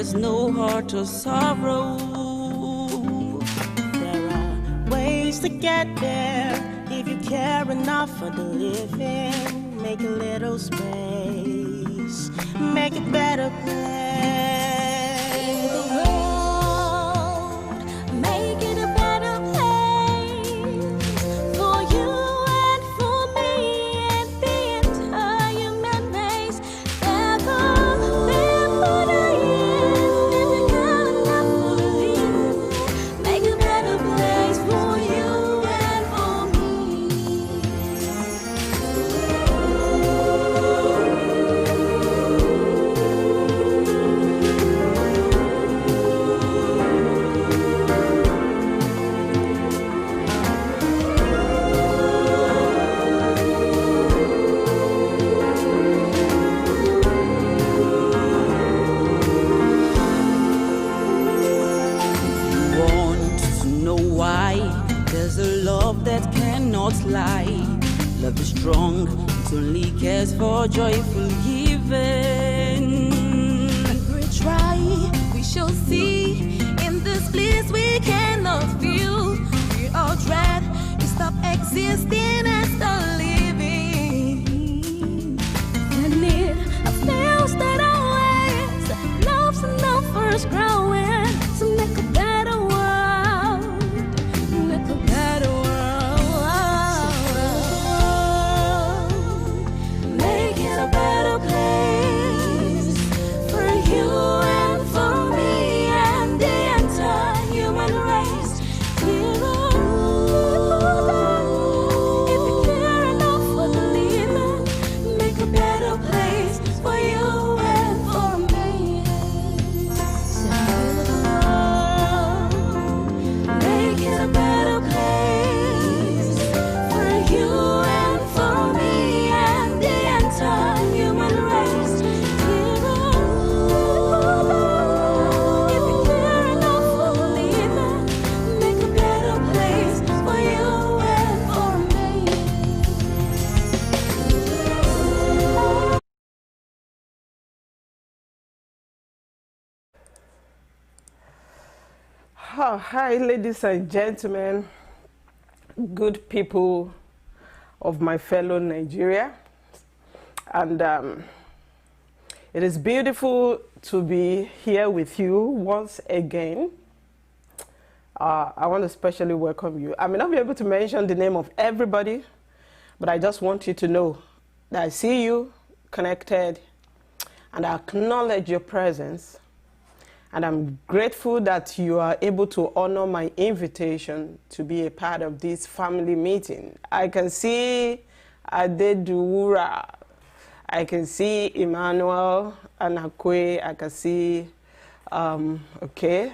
there's no heart or sorrow. There are ways to get there if you care enough for the living. Make a little space, make a better place. Make it a better place for you and for me and the entire human race. There put I in if you care enough for the living. Make a better place for you and for me. Want to know why? There's a love that cannot lie. Love is strong, it only cares for joyful giving. If we try, we shall see. In this bliss we cannot feel. We all dread to stop existing as the living. The need of feels that always love's enough for us growing. So make a better world. Make a better world. Make it a better place for you and for me and the entire human race. If you care enough for the living, make a better place for you and for me. Make it a better place for you and for me and the entire human race. If you care enough for the living, make a better place for you and for me. Oh, hi, ladies and gentlemen, good people of my fellow Nigeria. And it is beautiful to be here with you once again. I want to especially welcome you. I may not be able to mention the name of everybody, but I just want you to know that I see you connected and I acknowledge your presence. And I'm grateful that you are able to honor my invitation to be a part of this family meeting. I can see Adeduwura. I can see Emmanuel Anakwe. I can see, okay,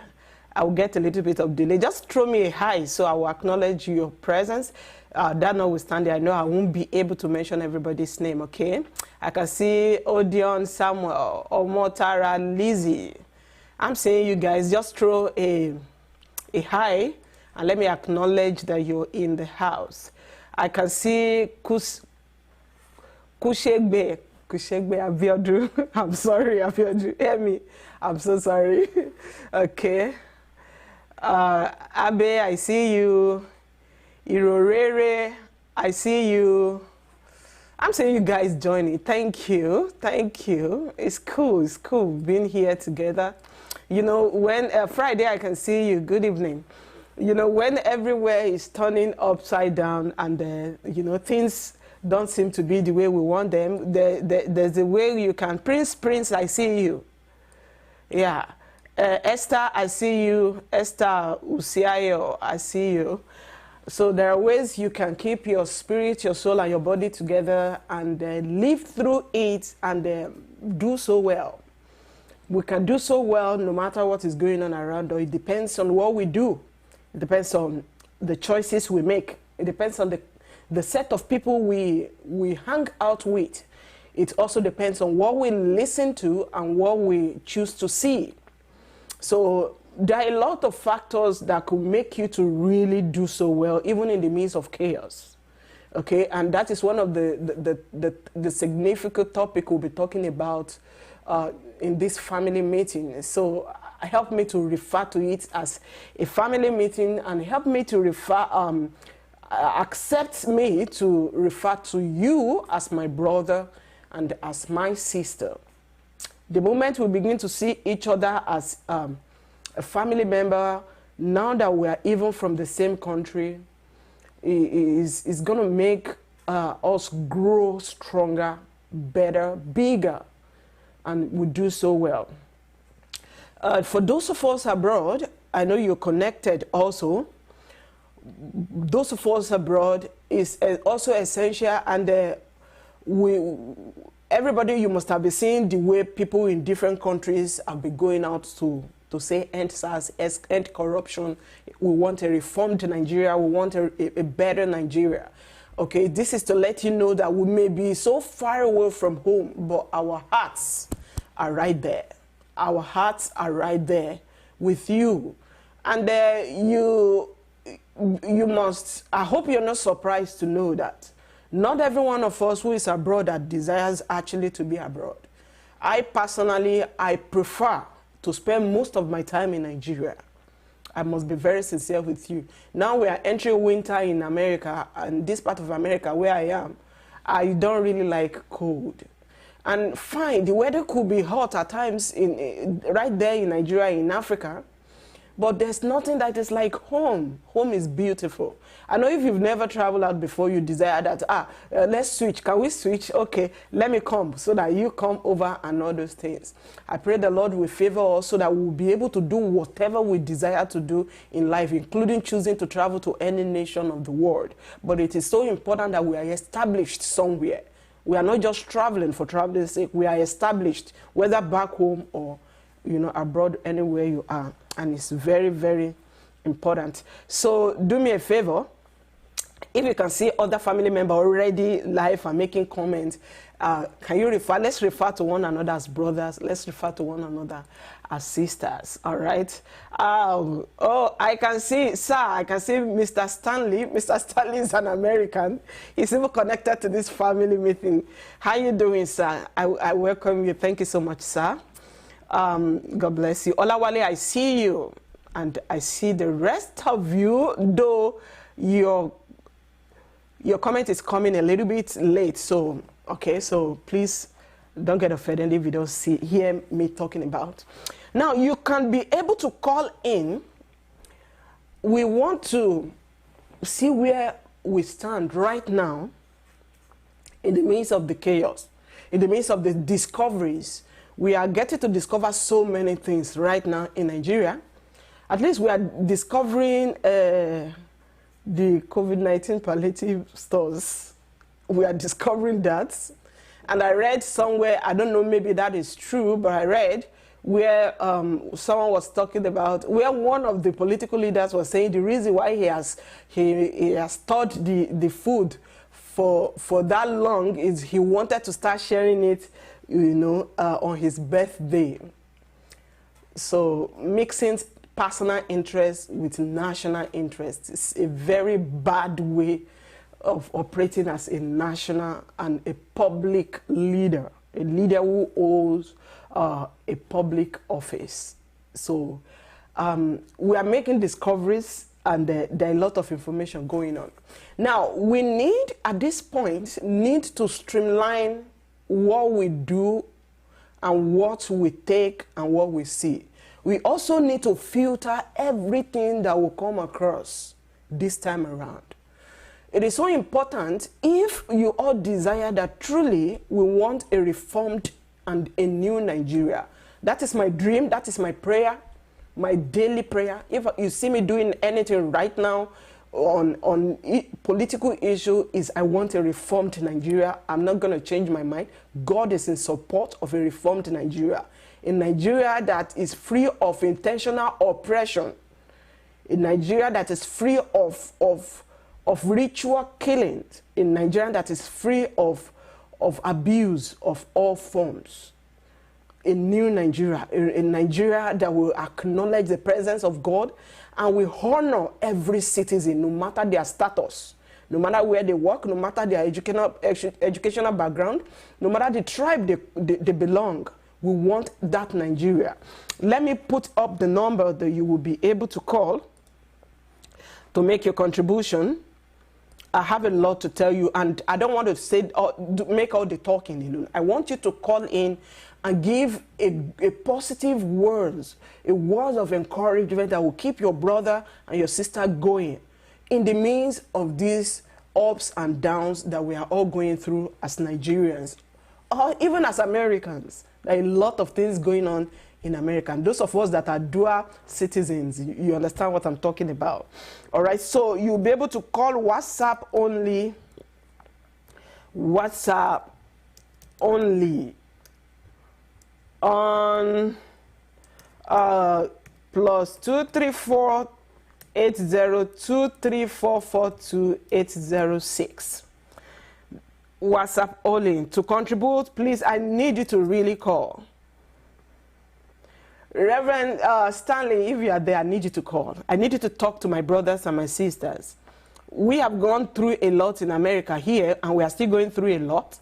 I'll get a little bit of delay. Just throw me a hi so I will acknowledge your presence. That notwithstanding, I know I won't be able to mention everybody's name, okay? I can see Odion, Samuel, Omotara, Lizzie. I'm saying you guys just throw a hi and let me acknowledge that you're in the house. I can see Kushegbe Abiodun. I'm sorry, Abiodun. Hear me. I'm so sorry. Okay. Abe, I see you. Irorere, I see you. I'm saying you guys joining. Thank you. Thank you. It's cool. It's cool being here together. You know, when Friday I can see you. Good evening. You know, when everywhere is turning upside down and, you know, things don't seem to be the way we want them, there's a way you can. Prince, I see you. Yeah. Esther, I see you. Esther Usiayo, I see you. So there are ways you can keep your spirit, your soul, and your body together and live through it and do so well. We can do so well no matter what is going on around us. It depends on what we do. It depends on the choices we make. It depends on the set of people we hang out with. It also depends on what we listen to and what we choose to see. So there are a lot of factors that could make you to really do so well, even in the midst of chaos. Okay, and that is one of the significant topic we'll be talking about in this family meeting. So help me to refer to it as a family meeting, and help me to accept me to refer to you as my brother and as my sister. The moment we begin to see each other as a family member, now that we are even from the same country, is going to make us grow stronger, better, bigger, and we do so well. For those of us abroad, I know you're connected also. Those of us abroad is also essential, and everybody, you must have been seeing the way people in different countries have been going out to say end SARS, end corruption. We want a reformed Nigeria. We want a better Nigeria. Okay, this is to let you know that we may be so far away from home, but our hearts are right there. Our hearts are right there with you. And you must, I hope you're not surprised to know that not every one of us who is abroad that desires actually to be abroad. I personally, I prefer to spend most of my time in Nigeria. I must be very sincere with you. Now we are entering winter in America, and this part of America where I am, I don't really like cold. And fine, the weather could be hot at times right there in Nigeria, in Africa, but there's nothing that is like home. Home is beautiful. I know if you've never traveled out before, you desire that, let's switch. Can we switch? Okay, let me come, so that you come over and all those things. I pray the Lord will favor us so that we'll be able to do whatever we desire to do in life, including choosing to travel to any nation of the world. But it is so important that we are established somewhere. We are not just traveling for traveling's sake. We are established, whether back home or, abroad, anywhere you are. And it's very, very important. So do me a favor. If you can see other family members already live and making comments, can you let's refer to one another as brothers. Let's refer to one another as sisters. All right. Oh, I can see, sir, I can see Mr. Stanley. Mr. Stanley is an American. He's even connected to this family meeting. How you doing, sir? I welcome you. Thank you so much, sir. God bless you. Olawale, I see you. And I see the rest of you, though your comment is coming a little bit late. So, okay, so please don't get offended if you don't hear me talking about. Now, you can be able to call in. We want to see where we stand right now in the midst of the chaos, in the midst of the discoveries. We are getting to discover so many things right now in Nigeria. At least we are discovering the COVID-19 palliative stores. We are discovering that. And I read somewhere, I don't know, maybe that is true, but I read where someone was talking about, where one of the political leaders was saying the reason why he has stored the food for that long is he wanted to start sharing it, on his birthday. So mixing personal interest with national interest is a very bad way of operating as a national and a public leader, a leader who holds a public office. So we are making discoveries, and there are a lot of information going on. Now, we need, at this point, to streamline what we do and what we take and what we see. We also need to filter everything that will come across this time around. It is so important, if you all desire that truly we want a reformed and a new Nigeria. That is my dream, that is my prayer, my daily prayer. If you see me doing anything right now on political issue, is I want a reformed Nigeria. I'm not going to change my mind. God is in support of a reformed Nigeria. A Nigeria that is free of intentional oppression. A Nigeria that is free of ritual killings. A Nigeria that is free of abuse of all forms. A new Nigeria, a Nigeria that will acknowledge the presence of God and will honor every citizen, no matter their status, no matter where they work, no matter their educational background, no matter the tribe they belong. We want that Nigeria. Let me put up the number that you will be able to call to make your contribution. I have a lot to tell you, and I don't want to say make all the talking alone. I want you to call in and give a positive words, a word of encouragement that will keep your brother and your sister going in the means of these ups and downs that we are all going through as Nigerians, or even as Americans. There are a lot of things going on in America. And those of us that are dual citizens, you understand what I'm talking about. All right, so you'll be able to call WhatsApp only. WhatsApp only on +234 8023442806. WhatsApp only. To contribute, please, I need you to really call. Reverend Stanley, if you are there, I need you to call. I need you to talk to my brothers and my sisters. We have gone through a lot in America here, and we are still going through a lot.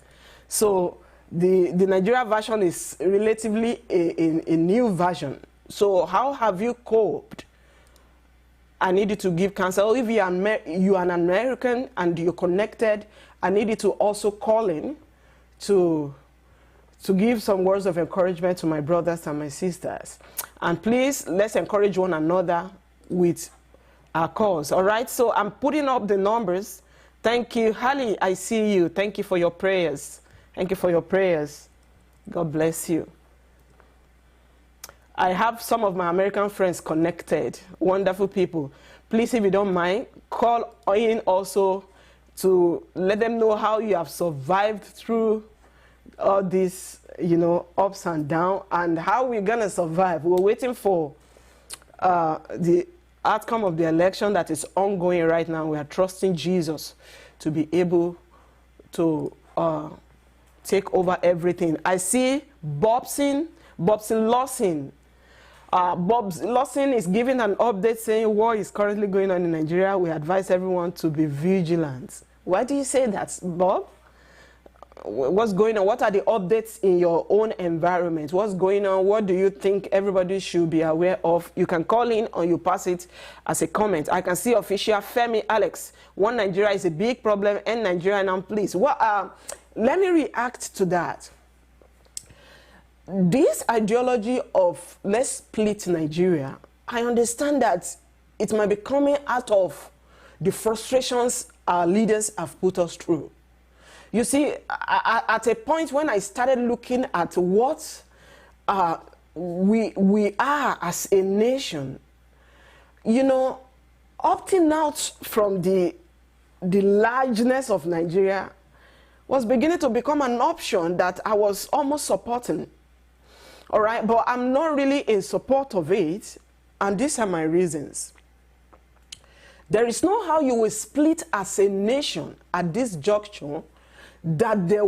So the Nigeria version is relatively a new version. So how have you coped? I need you to give counsel. If you are an American and you're connected, I need you to also call in to give some words of encouragement to my brothers and my sisters. And please, let's encourage one another with our cause. All right, so I'm putting up the numbers. Thank you. Hali, I see you. Thank you for your prayers. Thank you for your prayers. God bless you. I have some of my American friends connected, wonderful people. Please, if you don't mind, call in also to let them know how you have survived through all these, ups and downs, and how we're going to survive. We're waiting for the outcome of the election that is ongoing right now. We are trusting Jesus to be able to take over everything. I see Bobson Lawson. Bob Lawson is giving an update saying war is currently going on in Nigeria. We advise everyone to be vigilant. Why do you say that, Bob? What's going on? What are the updates in your own environment? What's going on? What do you think everybody should be aware of? You can call in or you pass it as a comment. I can see official Femi Alex. One Nigeria is a big problem, and Nigeria now, please. Let me react to that. This ideology of let's split Nigeria, I understand that it might be coming out of the frustrations our leaders have put us through. You see, at a point when I started looking at what we are as a nation, opting out from the largeness of Nigeria was beginning to become an option that I was almost supporting. All right, but I'm not really in support of it, and these are my reasons. There is no how you will split as a nation at this juncture that it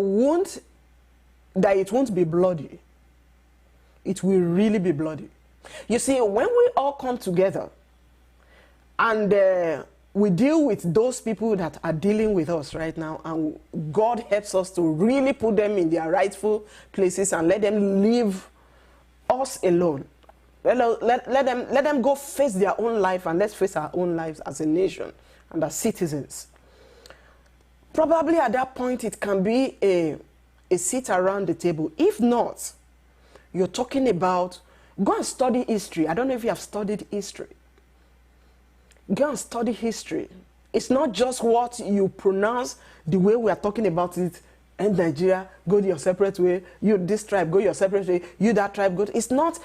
won't be bloody. It will really be bloody. You see, when we all come together and we deal with those people that are dealing with us right now, and God helps us to really put them in their rightful places and let them leave us alone. Let them go face their own life, and let's face our own lives as a nation and as citizens. Probably at that point it can be a seat around the table. If not, you're talking about go and study history. I don't know if you have studied history. Go and study history. It's not just what you pronounce the way we are talking about it. And Nigeria, go your separate way. You this tribe, go your separate way. You that tribe, go. It's not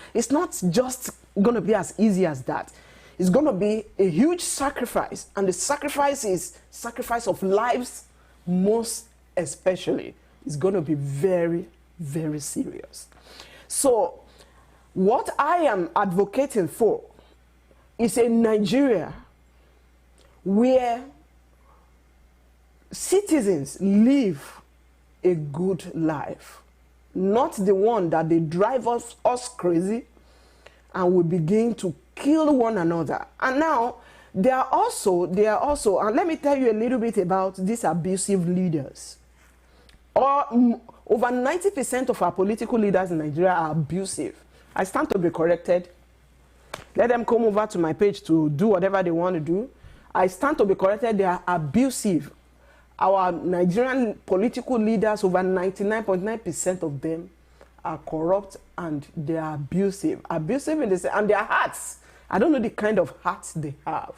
just going to be as easy as that. It's going to be a huge sacrifice, and the sacrifice is sacrifice of lives, most especially. It's going to be very, very serious. So, what I am advocating for is a Nigeria where citizens live a good life, not the one that they drive us crazy and we begin to kill one another. And now they are also, and let me tell you a little bit about these abusive leaders, or over 90% of our political leaders in Nigeria are abusive. I stand to be corrected. Let them come over to my page to do whatever they want to do. I stand to be corrected. They are abusive. Our Nigerian political leaders, over 99.9% of them are corrupt and they are abusive. Abusive in this, and their hearts, I don't know the kind of hearts they have.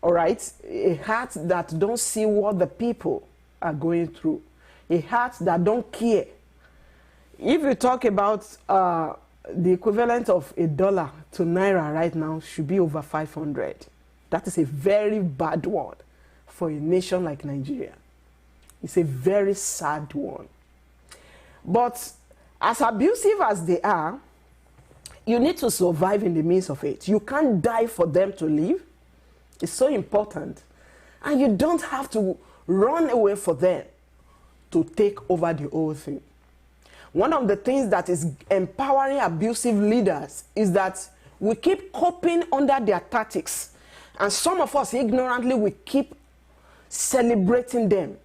All right? A heart that don't see what the people are going through. A heart that don't care. If you talk about the equivalent of $1 to Naira right now should be over 500. That is a very bad one for a nation like Nigeria. It's a very sad one. But as abusive as they are, you need to survive in the midst of it. You can't die for them to live. It's so important. And you don't have to run away for them to take over the whole thing. One of the things that is empowering abusive leaders is that we keep coping under their tactics. And some of us ignorantly, we keep celebrating them,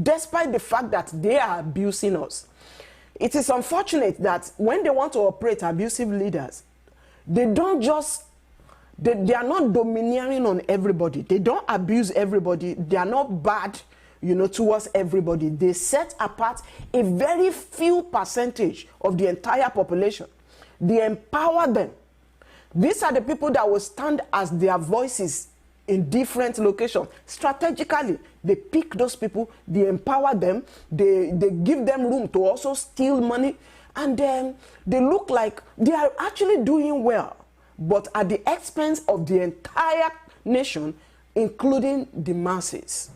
despite the fact that they are abusing us. It is unfortunate that when they want to operate, abusive leaders, they don't just, they are not domineering on everybody. They don't abuse everybody. They are not bad, towards everybody. They set apart a very few percentage of the entire population. They empower them. These are the people that will stand as their voices in different locations. Strategically, they pick those people, they empower them, they give them room to also steal money, and then they look like they are actually doing well, but at the expense of the entire nation, including the masses.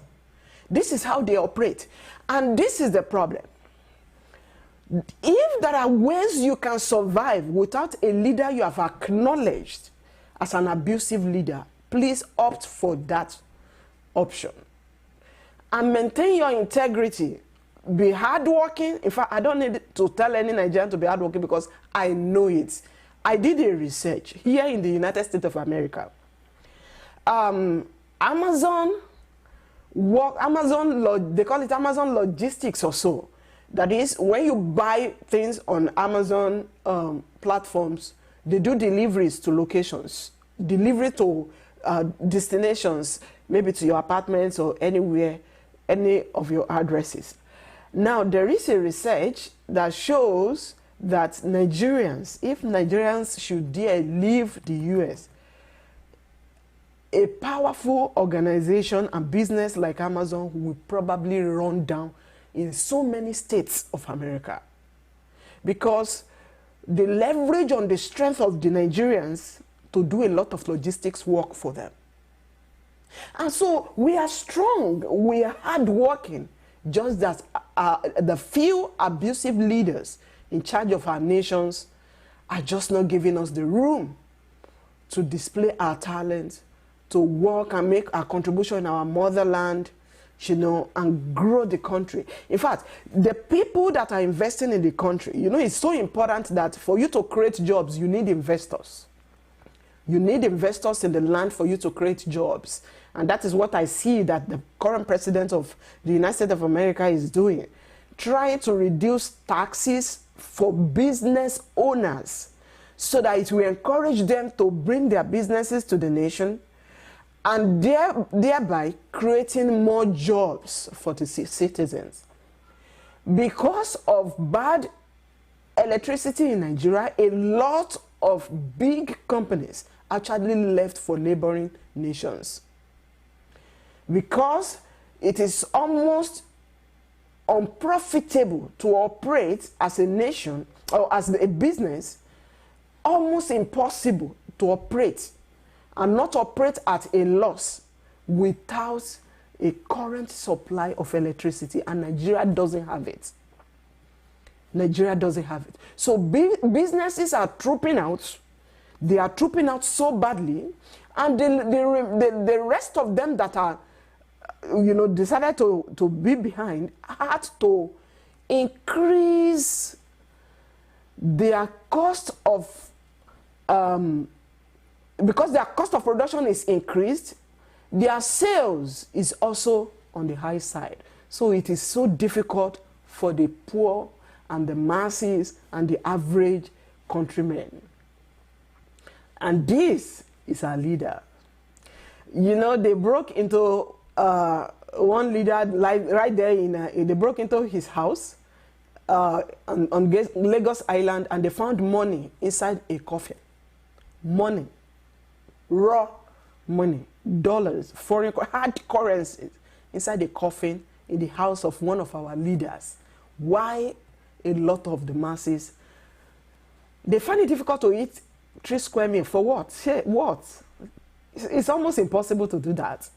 This is how they operate. And this is the problem. If there are ways you can survive without a leader you have acknowledged as an abusive leader, please opt for that option. And maintain your integrity. Be hardworking. In fact, I don't need to tell any Nigerian to be hardworking because I know it. I did a research here in the United States of America. Amazon, they call it Amazon logistics or so. That is, when you buy things on Amazon platforms, they do deliveries to locations, delivery to destinations, maybe to your apartments or anywhere, any of your addresses. Now, there is a research that shows that Nigerians, if Nigerians should dare leave the US, a powerful organization and business like Amazon will probably run down in so many states of America, because they leverage on the strength of the Nigerians to do a lot of logistics work for them. And so we are strong, we are hardworking, just that the few abusive leaders in charge of our nations are just not giving us the room to display our talent, to work and make our contribution in our motherland, and grow the country. In fact, the people that are investing in the country, it's so important that for you to create jobs, you need investors. You need investors in the land for you to create jobs. And that is what I see that the current president of the United States of America is doing. Trying to reduce taxes for business owners so that it will encourage them to bring their businesses to the nation, and thereby creating more jobs for the citizens. Because of bad electricity in Nigeria, a lot of big companies actually left for neighboring nations. Because it is almost unprofitable to operate as a nation or as a business, almost impossible to operate and not operate at a loss without a current supply of electricity, and Nigeria doesn't have it. Nigeria doesn't have it. So businesses are trooping out. They are trooping out so badly, and the rest of them that are, decided to be behind had to increase their cost of because their cost of production is increased, their sales is also on the high side. So it is so difficult for the poor and the masses and the average countrymen. And this is our leader. You know, they broke into one leader right there they broke into his house on Lagos Island, and they found money inside a coffin. Money, raw money, dollars, foreign hard currencies inside a coffin in the house of one of our leaders. Why a lot of the masses, they find it difficult to eat 3 square meals for what? What? It's almost impossible to do that.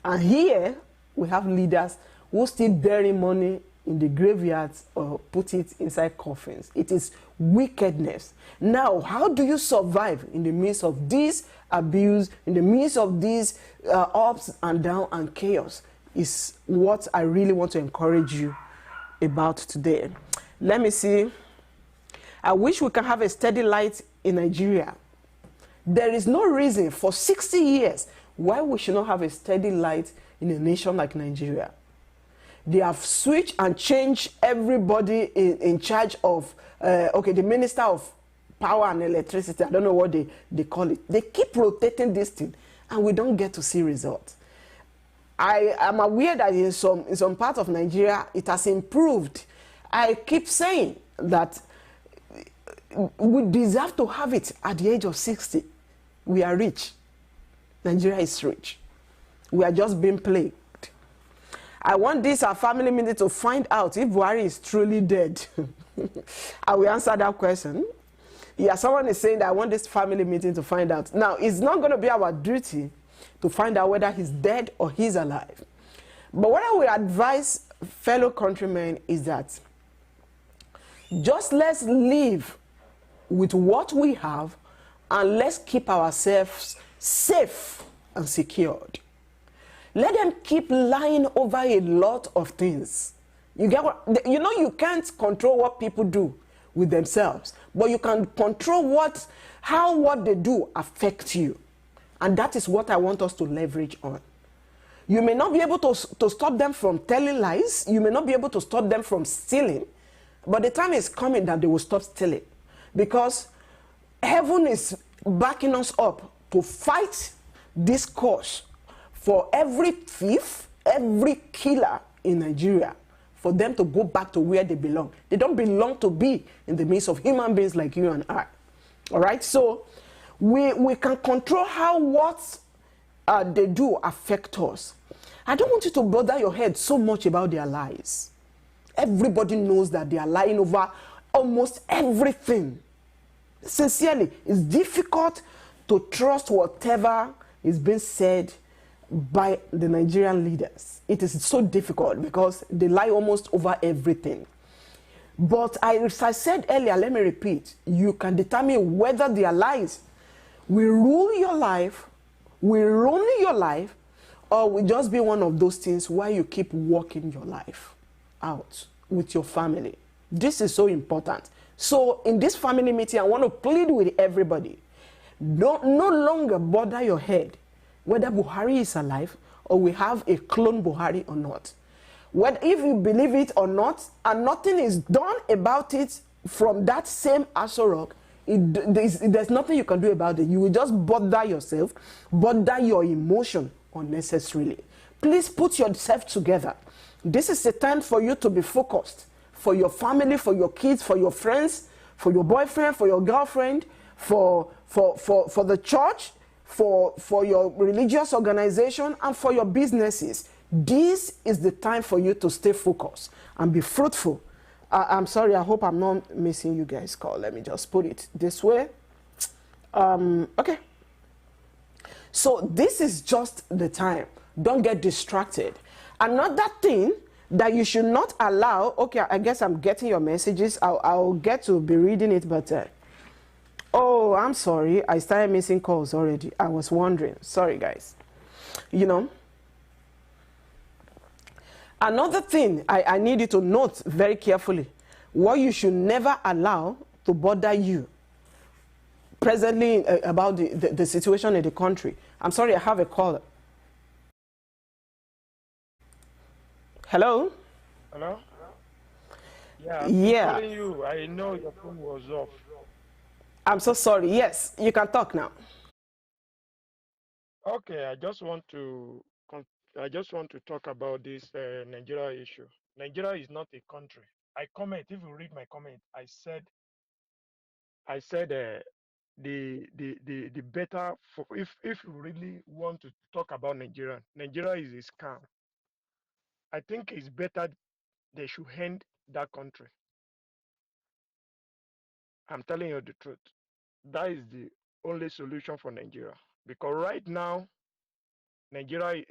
And here we have leaders who still bury money in the graveyards or put it inside coffins. It is wickedness. Now, how do you survive in the midst of this abuse, in the midst of these ups and downs and chaos, is what I really want to encourage you about today. Let me see. I wish we can have a steady light in Nigeria. There is no reason for 60 years why we should not have a steady light in a nation like Nigeria. They have switched and changed everybody in charge of, the Minister of Power and Electricity. I don't know what they call it. They keep rotating this thing, and we don't get to see results. I am aware that in some part of Nigeria, it has improved. I keep saying that we deserve to have it at the age of 60. We are rich. Nigeria is rich. We are just being plagued. I want our family meeting to find out if Buhari is truly dead. I will answer that question. Yeah, someone is saying that I want this family meeting to find out. Now, it's not going to be our duty to find out whether he's dead or he's alive. But what I would advise fellow countrymen is that just let's live with what we have, and let's keep ourselves safe and secured. Let them keep lying over a lot of things. You know, you can't control what people do with themselves, but you can control how what they do affects you. And that is what I want us to leverage on. You may not be able to stop them from telling lies. You may not be able to stop them from stealing, but the time is coming that they will stop stealing, because heaven is backing us up to fight this cause for every thief, every killer in Nigeria, for them to go back to where they belong. They don't belong to be in the midst of human beings like you and I. All right? So we can control how what they do affect us. I don't want you to bother your head so much about their lies. Everybody knows that they are lying over almost everything. Sincerely, it's difficult to trust whatever is being said by the Nigerian leaders. It is so difficult because they lie almost over everything. But as I said earlier, let me repeat, you can determine whether their lies will rule your life, will ruin your life, or will just be one of those things where you keep walking your life out with your family. This is so important. So in this family meeting, I want to plead with everybody. No longer bother your head whether Buhari is alive or we have a clone Buhari or not. If you believe it or not, and nothing is done about it from that same Aso Rock, there's nothing you can do about it. You will just bother yourself, bother your emotion unnecessarily. Please put yourself together. This is the time for you to be focused. For your family, for your kids, for your friends, for your boyfriend, for your girlfriend, for the church, for your religious organization, and for your businesses. This is the time for you to stay focused and be fruitful. I'm sorry, I hope I'm not missing you guys' call. Let me just put it this way. Okay. So this is just the time. Don't get distracted. Another thing that you should not allow, okay, I guess I'm getting your messages. I'll get to be reading it, but oh, I'm sorry. I started missing calls already. I was wondering. Sorry, guys. You know, another thing I need you to note very carefully, what you should never allow to bother you presently about the situation in the country. I'm sorry, I have a caller. Hello? Hello? Yeah, I've been Yeah. calling you. I know your phone was off. I'm so sorry. Yes, you can talk now. Okay, I just want to talk about this Nigeria issue. Nigeria is not a country. I comment. If you read my comment, I said the better for if you really want to talk about Nigeria, Nigeria is a scam. I think it's better they should end that country. I'm telling you the truth. That is the only solution for Nigeria. Because right now, Nigeria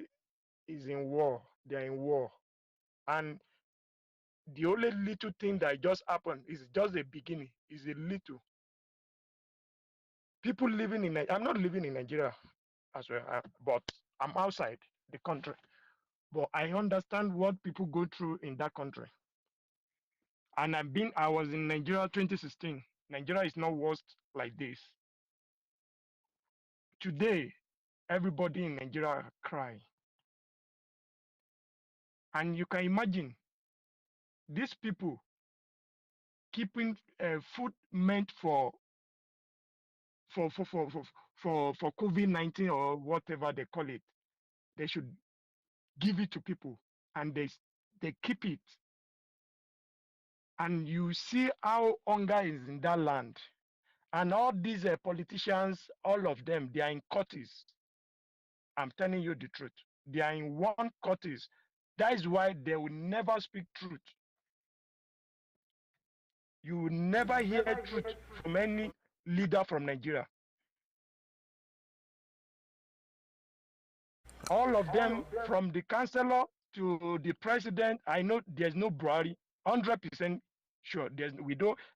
is in war. They are in war. And the only little thing that just happened is just the beginning. Is a little. People living in I'm not living in Nigeria as well, but I'm outside the country. But I understand what people go through in that country. And I was in Nigeria 2016. Nigeria is not worse like this. Today, everybody in Nigeria cry. And you can imagine these people keeping food meant for for for for for COVID-19 or whatever they call it. They should give it to people, and they keep it. And you see how hunger is in that land. And all these politicians, all of them, they are in courts. I'm telling you the truth. They are in one courts. That is why they will never speak truth. You will never hear truth from any leader from Nigeria. All of them, from the councillor to the president, I know there's no Buhari. 100% sure.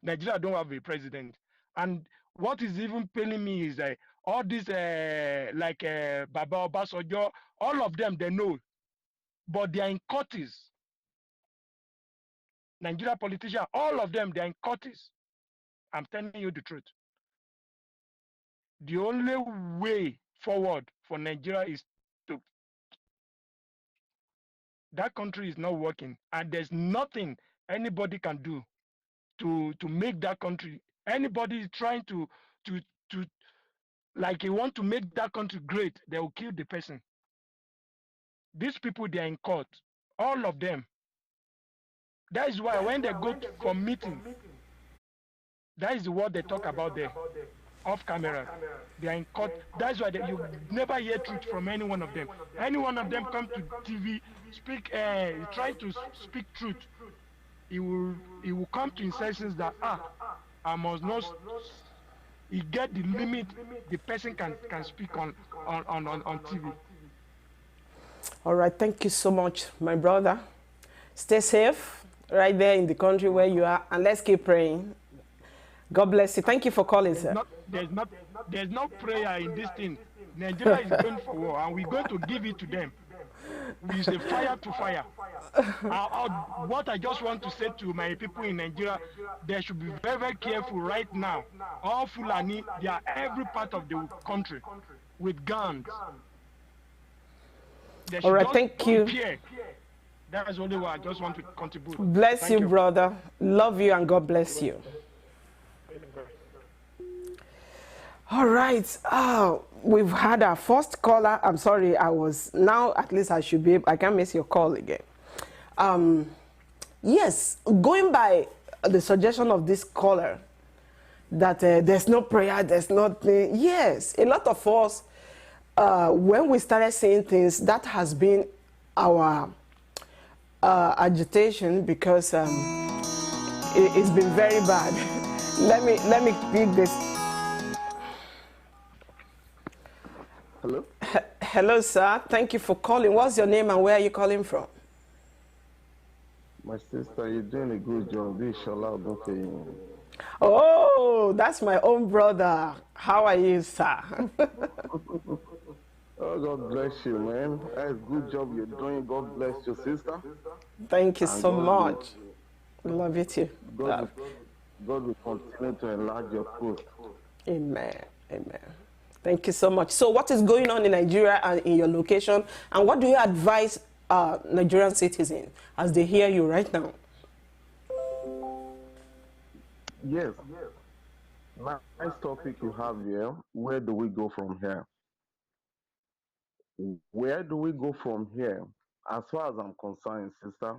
Nigeria don't have a president. And what is even paining me is all these like Baba Obasanjo, all of them they know, but they are in courts. Nigeria politicians, all of them, they are in courts. I'm telling you the truth. The only way forward for Nigeria is to that country is not working, and there's nothing anybody can do to make that country. Anybody is trying to to like you want to make that country great, they will kill the person. These people, they are in court, all of them. That is why when they go for meetings, that is what they talk about there off camera. They are in court. That's why you never hear truth from any one of them. Any one of them come to TV, speak, try to speak truth. He will come to his senses that I must not. He get the limit the person can speak on TV. All right. Thank you so much, my brother. Stay safe right there in the country where you are, and let's keep praying. God bless you. Thank you for calling, sir. There's no prayer in this thing. Nigeria is going for war, and we're going to give it to them. It's a fire to fire. What I just want to say to my people in Nigeria, they should be very, very careful right now. All Fulani, they are every part of the country with guns. All right, thank you. That is only what I just want to contribute. Bless you, brother. Love you, and God bless you. All right. We've had our first caller. I'm sorry, now at least I should be able, I can't miss your call again. Yes, going by the suggestion of this caller that there's no prayer, there's nothing. Yes, a lot of us, when we started saying things, that has been our agitation, because it's been very bad. Let me pick this. Hello? Hello, sir. Thank you for calling. What's your name and where are you calling from? My sister, you're doing a good job. This is Shola Ogunfe. Oh, that's my own brother. How are you, sir? Oh, God bless you, man. That's a good job you're doing. God bless your sister. Thank you so much. Love you too. God will continue to enlarge your post. Amen. Amen. Thank you so much. So what is going on in Nigeria and in your location, and what do you advise Nigerian citizens as they hear you right now? Yes, nice topic you have here. Where do we go from here? Where do we go from here? As far as I'm concerned, sister,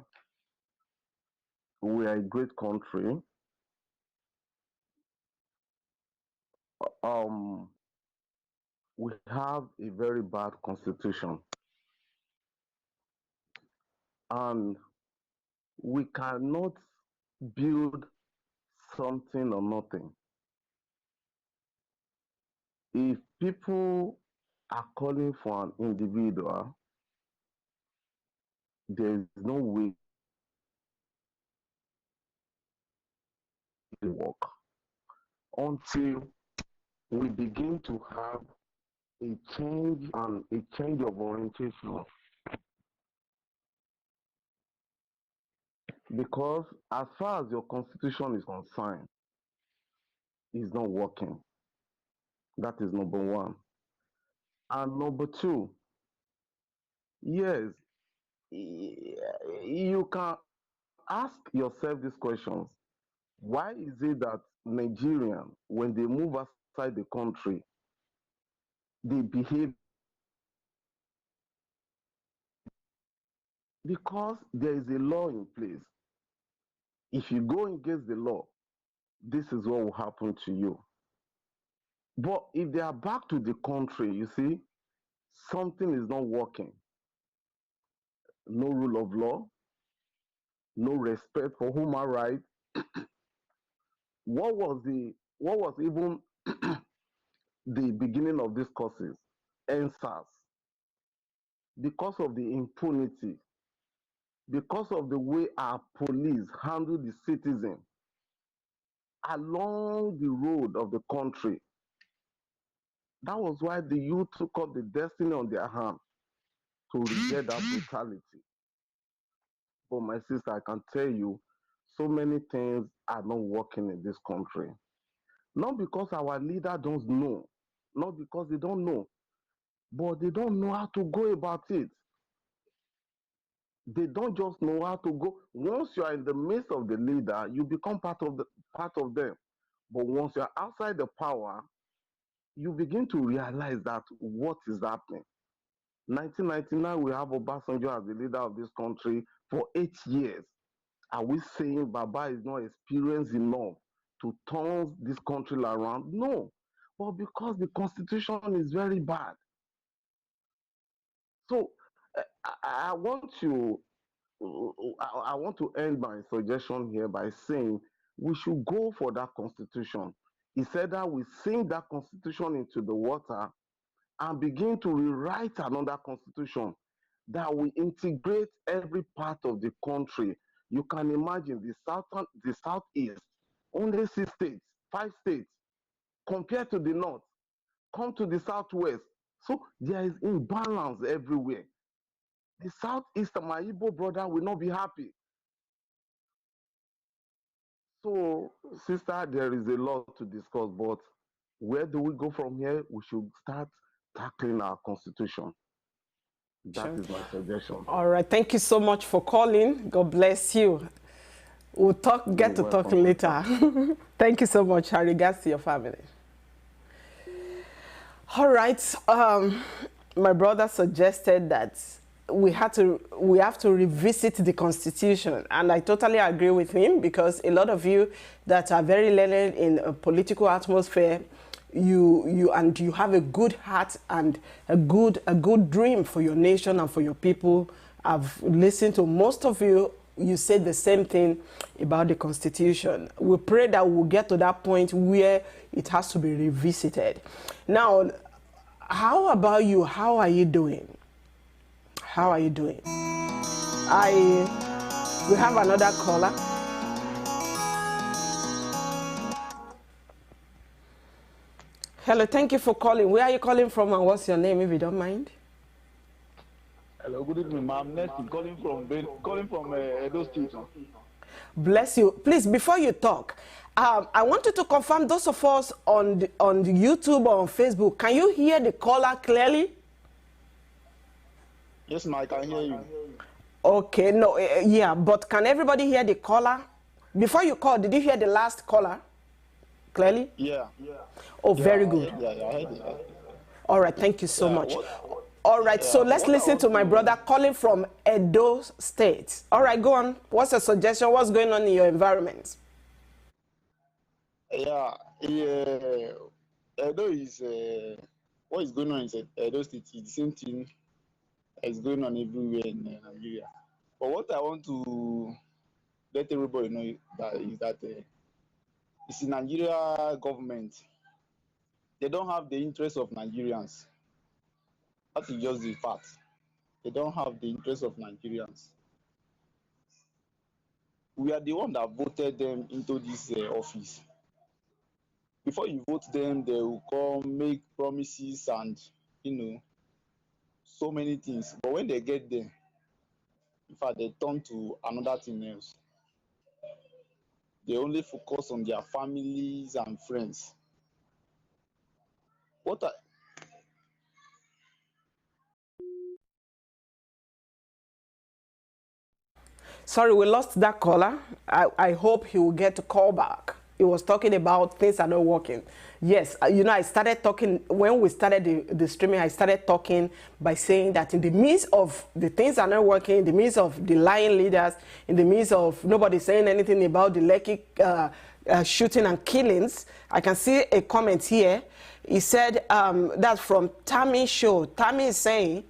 we are a great country. Um, we have a very bad constitution, and we cannot build something or nothing. If people are calling for an individual, there is no way to work until we begin to have a change and a change of orientation. Because as far as your constitution is concerned, it's not working. That is number one. And number two, yes, you can ask yourself these questions. Why is it that Nigerians, when they move outside the country, they behave? Because there is a law in place. If you go against the law, this is what will happen to you. But if they are back to the country, you see, something is not working. No rule of law, no respect for human rights. What was even the beginning of these courses? NSAS. Because of the impunity, because of the way our police handle the citizen along the road of the country. That was why the youth took up the destiny on their hand to reject that brutality. But my sister, I can tell you, so many things are not working in this country. Not because our leader don't know, not because they don't know, but they don't know how to go about it. They don't just know how to go. Once you are in the midst of the leader, you become part of them. But once you are outside the power, you begin to realize that what is happening. 1999, we have Obasanjo as the leader of this country for 8 years. Are we saying Baba is not experienced enough to turn this country around? No. But because the constitution is very bad. So I want to I want to end my suggestion here by saying we should go for that constitution. He said that we sink that constitution into the water and begin to rewrite another constitution that will integrate every part of the country. You can imagine the southeast, only 6 states, 5 states, compared to the north. Come to the southwest. So there is imbalance everywhere. The southeast, my Igbo brother will not be happy. So, sister, there is a lot to discuss, but where do we go from here? We should start tackling our constitution. That is my suggestion. All right. Thank you so much for calling. God bless you. We'll get to talk later. Thank you so much. And regards to your family. All right. My brother suggested that we have to revisit the Constitution, and I totally agree with him, because a lot of you that are very learned in a political atmosphere, you have a good heart and a good dream for your nation and for your people. I've listened to most of you. You said the same thing about the Constitution. We pray that we'll get to that point where it has to be revisited. Now, how about you? How are you doing? How are you doing? We have another caller. Hello, thank you for calling. Where are you calling from, and what's your name, if you don't mind? Hello, good evening, ma'am. Next, calling from Edo State. Bless you. Please, before you talk, I want you to confirm, those of us on the YouTube or on Facebook, can you hear the caller clearly? Yes, ma'am, I can hear you. Okay, no, yeah, but can everybody hear the caller? Before you call, did you hear the last caller? clearly? Yeah. Oh, very I good. heard that. I heard that. All right, thank you so Yeah, much. All right, so let's what I listen to want my brother calling from Edo State. All right, go on. What's a suggestion? What's going on in your environment? Yeah. Edo is what is going on in Edo State is the same thing that is going on everywhere in Nigeria. But what I want to let everybody know is that it's the Nigeria government. They don't have the interest of Nigerians. That is just the fact. They don't have the interest of Nigerians. We are the one that voted them into this office. Before you vote them, they will come make promises and so many things. But when they get there, in fact, they turn to another thing else. They only focus on their families and friends. What I, Sorry, we lost that caller. I hope he will get a call back. He was talking about things are not working. Yes, I started talking, when we started the streaming, I started talking by saying that in the midst of the things are not working, in the midst of the lying leaders, in the midst of nobody saying anything about the Lekki shooting and killings, I can see a comment here. He said, that's from Tammy Show. Tammy is saying,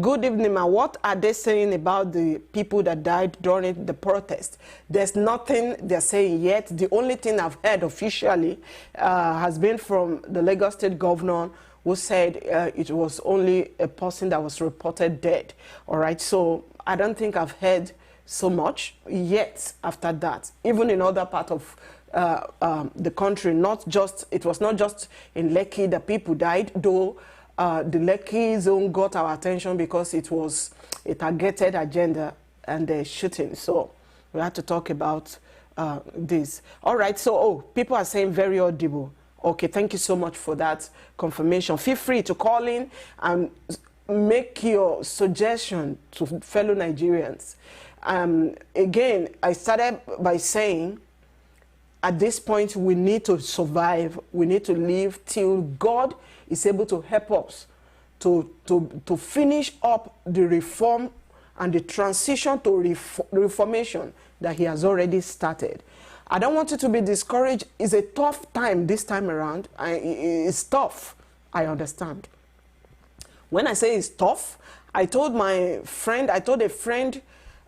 good evening, ma. What are they saying about the people that died during the protest? There's nothing they're saying yet. The only thing I've heard officially has been from the Lagos State governor, who said it was only a person that was reported dead. All right, so I don't think I've heard so much yet after that. Even in other parts of the country, it was not just in Lekki that people died, though. The Lekki zone got our attention because it was a targeted agenda and the shooting. So we had to talk about this. All right, so people are saying very audible. Okay, thank you so much for that confirmation. Feel free to call in and make your suggestion to fellow Nigerians. Again, I started by saying, at this point, we need to survive. We need to live till God is able to help us to finish up the reform and the transition to reformation that he has already started. I don't want you to be discouraged. It's a tough time this time around. It's tough. I understand. When I say it's tough, I told a friend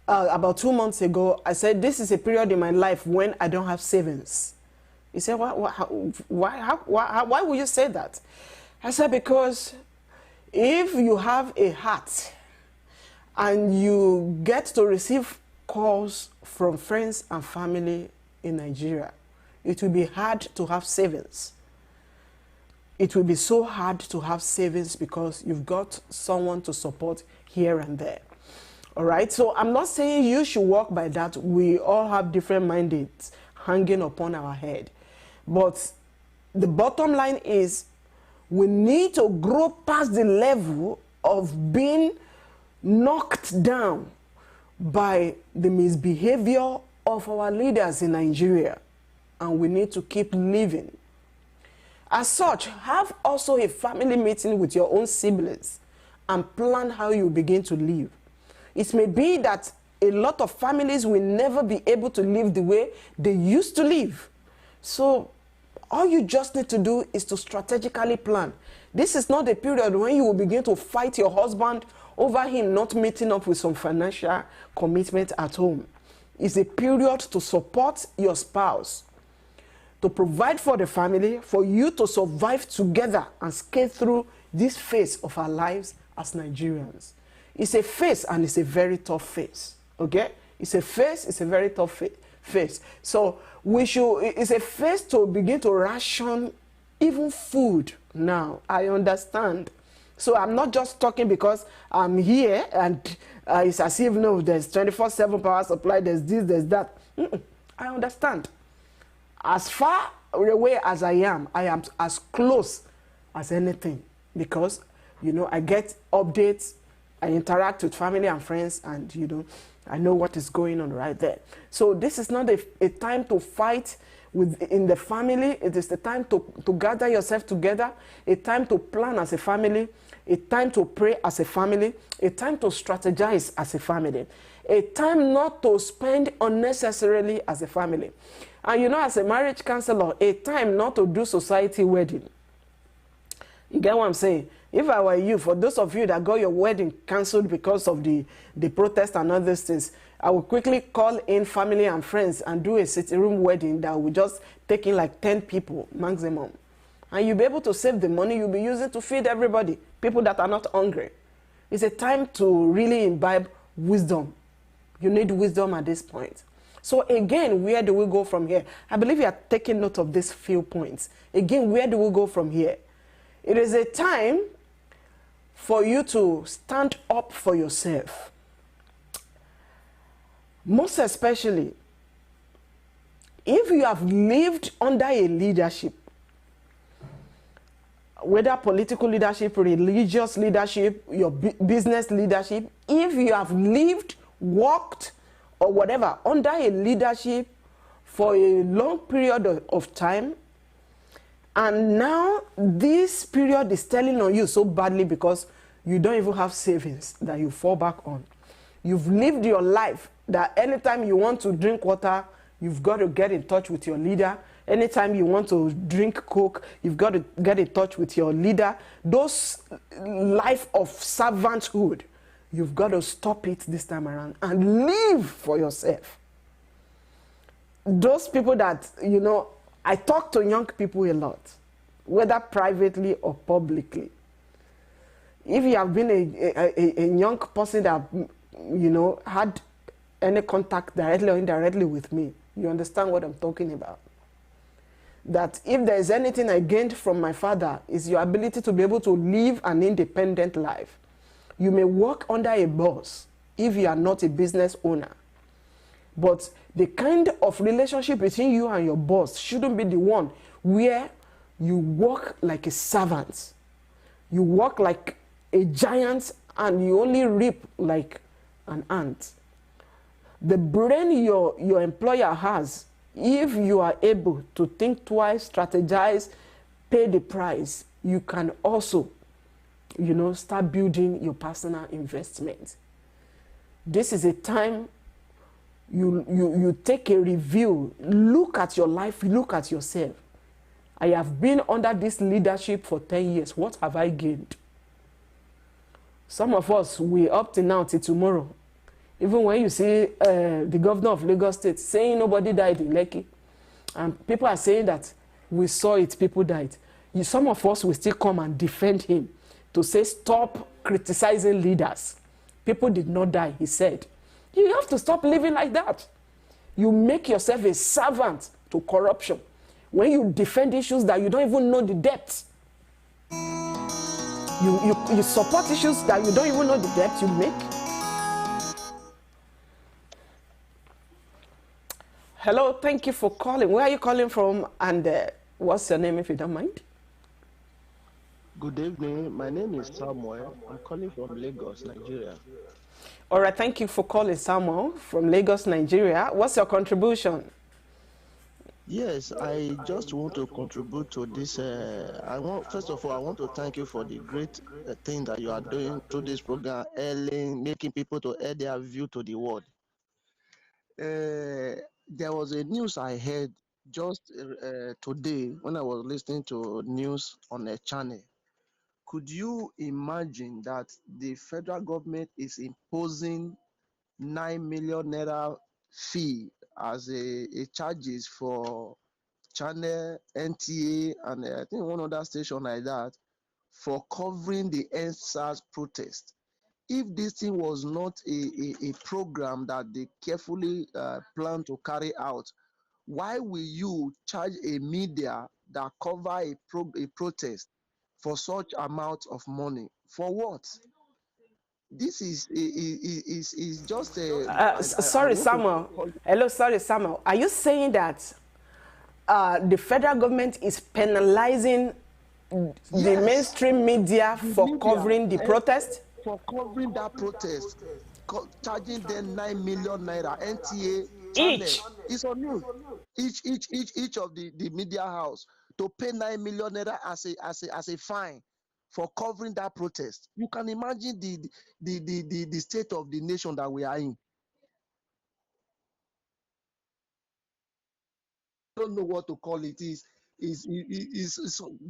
about 2 months ago, I said, this is a period in my life when I don't have savings. He said, why would you say that? I said, because if you have a heart and you get to receive calls from friends and family in Nigeria, it will be hard to have savings. It will be so hard to have savings because you've got someone to support here and there. All right, so I'm not saying you should walk by that. We all have different mandates hanging upon our head. But the bottom line is we need to grow past the level of being knocked down by the misbehavior of our leaders in Nigeria. And we need to keep living. As such, have also a family meeting with your own siblings and plan how you begin to live. It may be that a lot of families will never be able to live the way they used to live. So all you just need to do is to strategically plan. This is not a period when you will begin to fight your husband over him not meeting up with some financial commitment at home. It's a period to support your spouse, to provide for the family, for you to survive together and skate through this phase of our lives as Nigerians. It's a phase, and it's a very tough phase, okay? It's a phase, it's a very tough phase. So it's a phase to begin to ration even food now. I understand. So I'm not just talking because I'm here and it's as if, no, there's 24/7 power supply, there's this, there's that. I understand. As far away as I am as close as anything because, I get updates, I interact with family and friends, and, I know what is going on right there. So this is not a time to fight in the family. It is the time to gather yourself together, a time to plan as a family, a time to pray as a family, a time to strategize as a family, a time not to spend unnecessarily as a family. And you know, as a marriage counselor, a time not to do society wedding. You get what I'm saying? If I were you, for those of you that got your wedding cancelled because of the protest and other things, I will quickly call in family and friends and do a sitting room wedding that will just take in like 10 people maximum. And you'll be able to save the money you'll be using to feed everybody, people that are not hungry. It's a time to really imbibe wisdom. You need wisdom at this point. So again, where do we go from here? I believe you are taking note of these few points. Again, where do we go from here? It is a time for you to stand up for yourself. Most especially, if you have lived under a leadership, whether political leadership, religious leadership, your business leadership, if you have lived, worked, or whatever, under a leadership for a long period of time, and now this period is telling on you so badly because you don't even have savings that you fall back on. You've lived your life that anytime you want to drink water, you've got to get in touch with your leader. Anytime you want to drink Coke, you've got to get in touch with your leader. Those life of servanthood, you've got to stop it this time around and live for yourself. Those people that, you know, I talk to young people a lot, whether privately or publicly. If you have been a young person that, you know, had any contact directly or indirectly with me, you understand what I'm talking about. That if there is anything I gained from my father, is your ability to be able to live an independent life. You may work under a boss if you are not a business owner. But the kind of relationship between you and your boss shouldn't be the one where you work like a servant. You work like a giant and you only reap like an ant. The brain your employer has, if you are able to think twice, strategize, pay the price, you can also, you know, start building your personal investment. This is a time you take a review, look at your life, look at yourself. I have been under this leadership for 10 years. What have I gained? Some of us, we up to now till tomorrow. Even when you see the governor of Lagos State saying nobody died in Lekki, and people are saying that we saw it, people died. Some of us will still come and defend him to say, stop criticizing leaders. People did not die, he said. You have to stop living like that. You make yourself a servant to corruption when you defend issues that you don't even know the depth. You support issues that you don't even know the depth you make. Hello, thank you for calling. Where are you calling from, and what's your name, if you don't mind? Good evening. My name is Samuel. I'm calling from Lagos, Nigeria. All right, thank you for calling, Samuel, from Lagos, Nigeria. What's your contribution? Yes, I just want to contribute to this. First of all, I want to thank you for the great thing that you are doing through this program, making people to air their view to the world. There was a news I heard just today when I was listening to news on a channel. Could you imagine that the federal government is imposing 9 million naira fee as a charges for channel, NTA, and I think one other station like that for covering the NSAS protest? If this thing was not a program that they carefully plan to carry out, why will you charge a media that cover a protest for such amount of money? For what? This is just a... Sorry, Samuel. Hello, sorry, Samuel. Are you saying that the federal government is penalizing the mainstream media for covering the protest? For covering that protest. charging them 9 million naira. NTA channel Each. is on news. Each of the media house to pay 9 million naira as a fine for covering that protest. You can imagine the state of the nation that we are in. I don't know what to call it. Is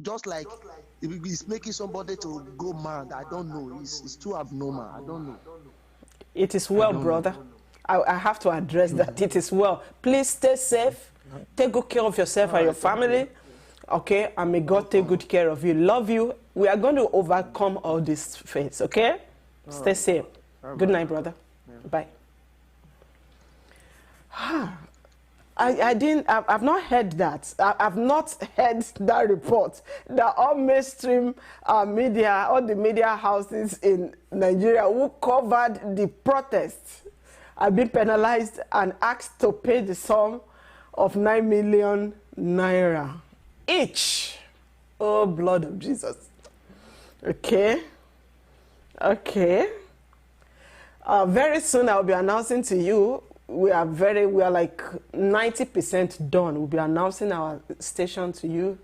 just like it's making somebody to go mad. I don't know. It's too abnormal. I don't know. It is well, brother. I have to address that. It is well. Please stay safe. Take good care of yourself and your family. Okay? And may God take good care of you. Love you. We are going to overcome all this phase. Okay? Stay safe. Good night, brother. Bye. I've not heard that. I've not heard that report that all mainstream media, all the media houses in Nigeria who covered the protests have been penalized and asked to pay the sum of 9 million naira each. Oh, blood of Jesus. Okay. Okay. Very soon I'll be announcing to you. We are like 90% done. We'll be announcing our station to you,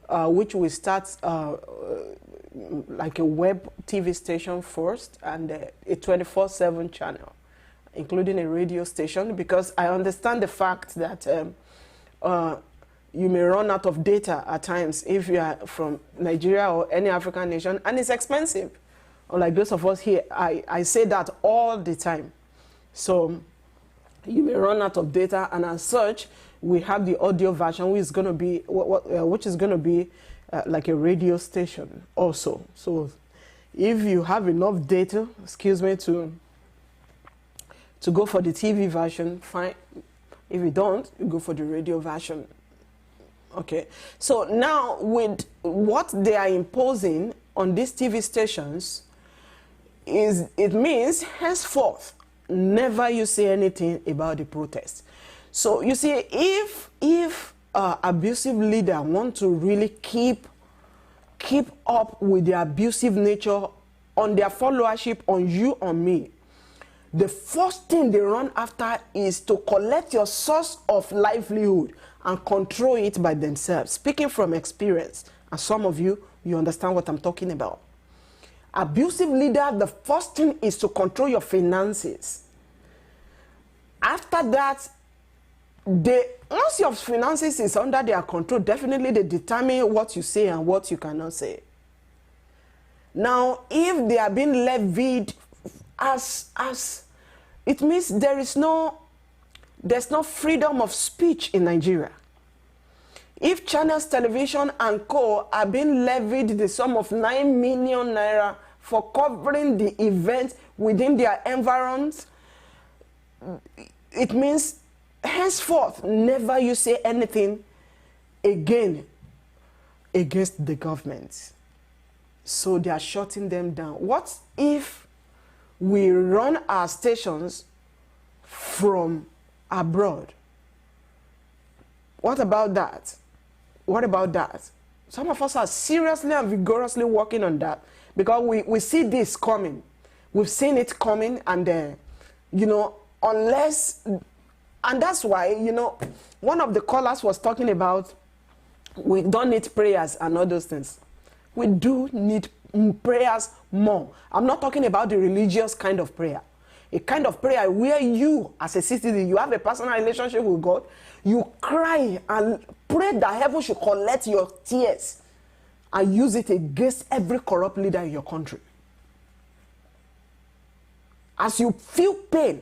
which will start like a web TV station first and a 24/7 channel, including a radio station, because I understand the fact that you may run out of data at times if you are from Nigeria or any African nation, and it's expensive. Unlike those of us here, I say that all the time. So you may run out of data, and as such, we have the audio version, which is going to be like a radio station also. So if you have enough data, excuse me, to go for the TV version, fine. If you don't, you go for the radio version. Okay. So now with what they are imposing on these TV stations, it means henceforth, never you say anything about the protest. So you see, if abusive leader want to really keep up with the abusive nature on their followership, on you, on me, the first thing they run after is to collect your source of livelihood and control it by themselves. Speaking from experience, and some of you understand what I'm talking about. Abusive leader, the first thing is to control your finances. After that, once your finances is under their control, definitely they determine what you say and what you cannot say. Now, if they are being levied as it means there's no freedom of speech in Nigeria. If channels, television, and co are being levied the sum of 9 million naira for covering the event within their environs, it means henceforth, never you say anything again against the government. So they are shutting them down. What if we run our stations from abroad? What about that? What about that? Some of us are seriously and vigorously working on that, because we see this coming. We've seen it coming, and unless, and that's why, one of the callers was talking about we don't need prayers and all those things. We do need prayers more. I'm not talking about the religious kind of prayer. A kind of prayer where you, as a citizen, you have a personal relationship with God. You cry and pray that heaven should collect your tears and use it against every corrupt leader in your country. As you feel pain,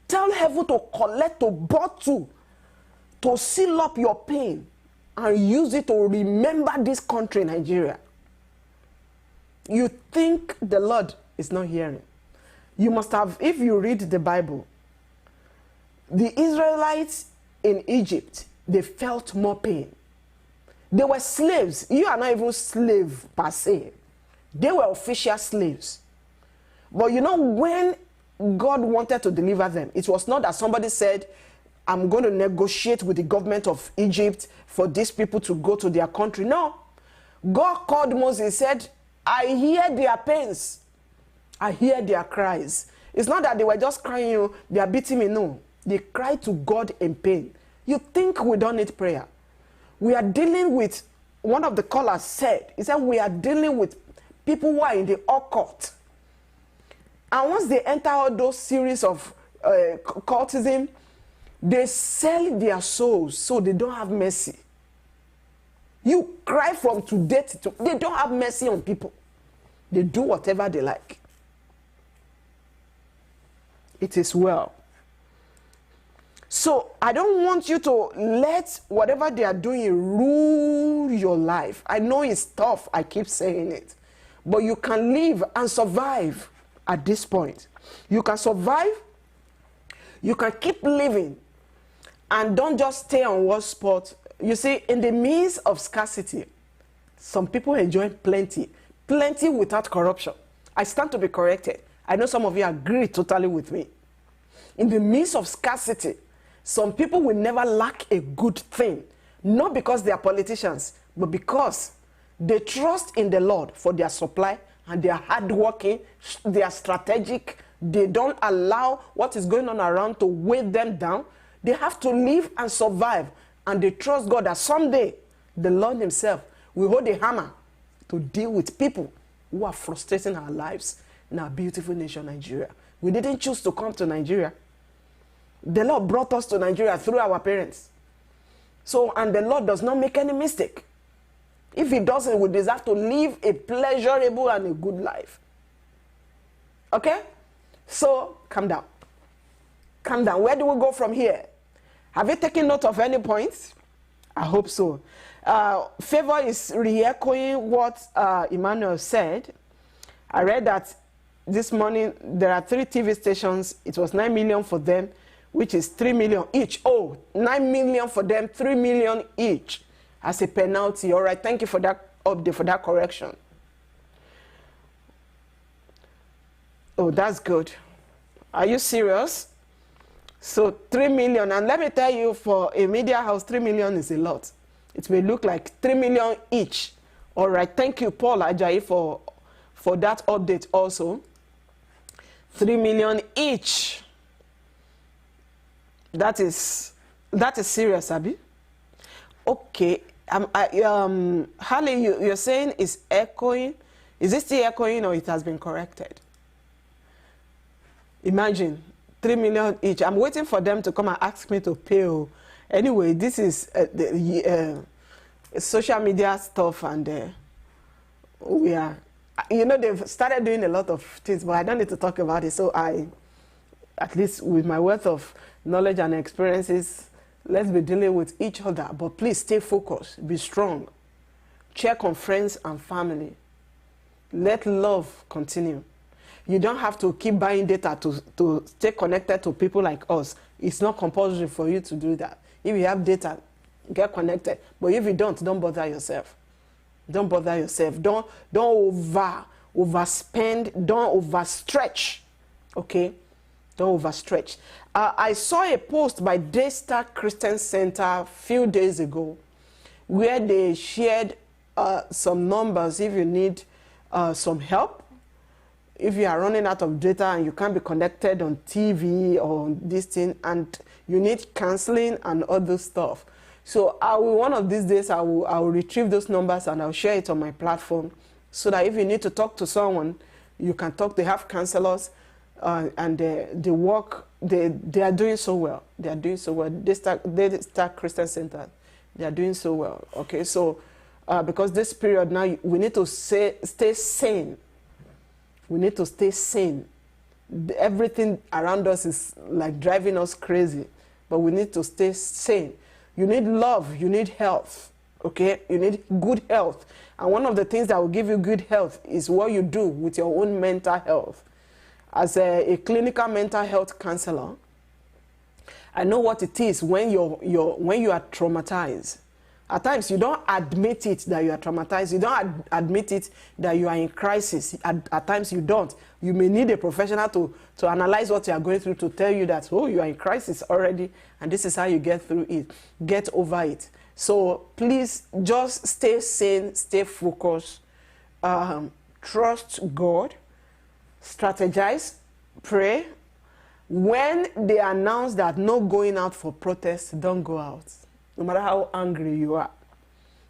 tell heaven to collect, to bottle, to seal up your pain and use it to remember this country, Nigeria. You think the Lord is not hearing. You must have, if you read the Bible, the Israelites in Egypt, they felt more pain. They were slaves. You are not even slave per se. They were official slaves. But when God wanted to deliver them, it was not that somebody said, I'm going to negotiate with the government of Egypt for these people to go to their country. No. God called Moses and said, I hear their pains. I hear their cries. It's not that they were just crying, oh, they are beating me. No. They cry to God in pain. You think we don't need prayer? We are dealing with, one of the callers said, he said, we are dealing with people who are in the occult. And once they enter all those series of cultism, they sell their souls so they don't have mercy. You cry from today to they don't have mercy on people. They do whatever they like. It is well. So I don't want you to let whatever they are doing rule your life. I know it's tough, I keep saying it. But you can live and survive at this point. You can survive, you can keep living, and don't just stay on one spot. You see, in the midst of scarcity, some people enjoy plenty. Plenty without corruption. I stand to be corrected. I know some of you agree totally with me. In the midst of scarcity, some people will never lack a good thing. Not because they are politicians, but because they trust in the Lord for their supply, and they are hardworking, they are strategic, they don't allow what is going on around to weigh them down. They have to live and survive, and they trust God that someday the Lord himself will hold a hammer to deal with people who are frustrating our lives in our beautiful nation, Nigeria. We didn't choose to come to Nigeria. The Lord brought us to Nigeria through our parents. So, and the Lord does not make any mistake. If he doesn't, we deserve to live a pleasurable and a good life. Okay? So, calm down. Calm down. Where do we go from here? Have you taken note of any points? I hope so. Favor is re-echoing what Emmanuel said. I read that this morning there are 3 TV stations. It was 9 million for them, which is 3 million each. Oh, 9 million for them, 3 million each as a penalty. All right, thank you for that update, for that correction. Oh, that's good. Are you serious? So 3 million, and let me tell you, for a media house, 3 million is a lot. It may look like 3 million each. All right, thank you, Paul Ajayi, for that update also. 3 million each. That is serious, Abby. Okay. Harley, you're saying it's echoing. Is it still echoing, or it has been corrected? Imagine 3 million each. I'm waiting for them to come and ask me to pay. Anyway, this is social media stuff, and we are, you know, they've started doing a lot of things, but I don't need to talk about it. So I, at least with my wealth of knowledge and experiences, let's be dealing with each other. But please stay focused, be strong. Check on friends and family. Let love continue. You don't have to keep buying data to stay connected to people like us. It's not compulsory for you to do that. If you have data, get connected. But if you don't bother yourself. Don't bother yourself. Don't overspend. Don't overstretch. Okay? Don't overstretch. I saw a post by Daystar Christian Center a few days ago where they shared some numbers if you need some help. If you are running out of data and you can't be connected on TV or on this thing, and you need counseling and other stuff. So one of these days, I will retrieve those numbers and I'll share it on my platform, so that if you need to talk to someone, you can talk. They have counselors, and they work. They are doing so well. They are doing so well. They start Christian Center. They are doing so well. Okay, so because this period now, we need to stay sane. We need to stay sane. Everything around us is like driving us crazy, but we need to stay sane. You need love, you need health, okay? You need good health. And one of the things that will give you good health is what you do with your own mental health. As a clinical mental health counselor, I know what it is when you are traumatized. At times, you don't admit it that you are traumatized. You don't admit it that you are in crisis. At times, you don't. You may need a professional to analyze what you are going through, to tell you that, oh, you are in crisis already, and this is how you get through it. Get over it. So please just stay sane, stay focused, trust God, strategize, pray. When they announce that no going out for protest, don't go out. No matter how angry you are,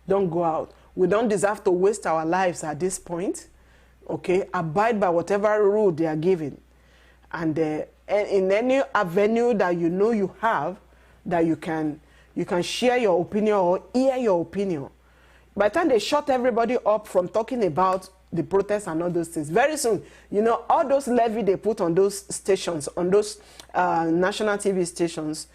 don't go out. We don't deserve to waste our lives at this point. Okay, abide by whatever rule they are giving. And in any avenue that you know you have, that you can share your opinion or hear your opinion. By the time they shut everybody up from talking about the protests and all those things, very soon, you know, all those levy they put on those stations, on those national TV stations,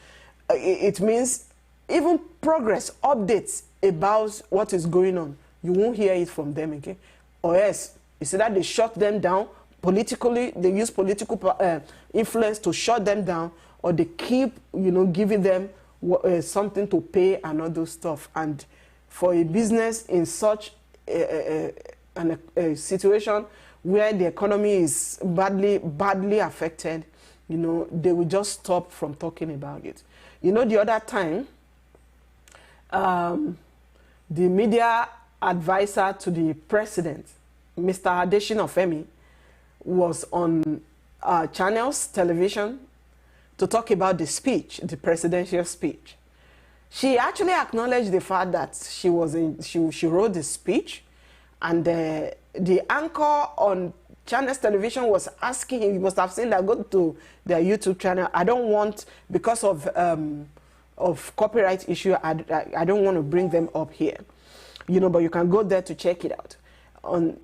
it means even progress, updates about what is going on, you won't hear it from them again. Or else, it's that they shut them down politically, they use political influence to shut them down, or they keep, you know, giving them something to pay and all those stuff. And for a business in such a situation where the economy is badly affected, you know, they will just stop from talking about it. You know, the other time, the media advisor to the president, Mr. Adesina Femi, was on Channels television to talk about the speech, the presidential speech. She actually acknowledged the fact that she wrote the speech, and the anchor on Channels television was asking him, you must have seen that, go to their YouTube channel. I don't want, because of copyright issue, I don't want to bring them up here. You know, but you can go there to check it out on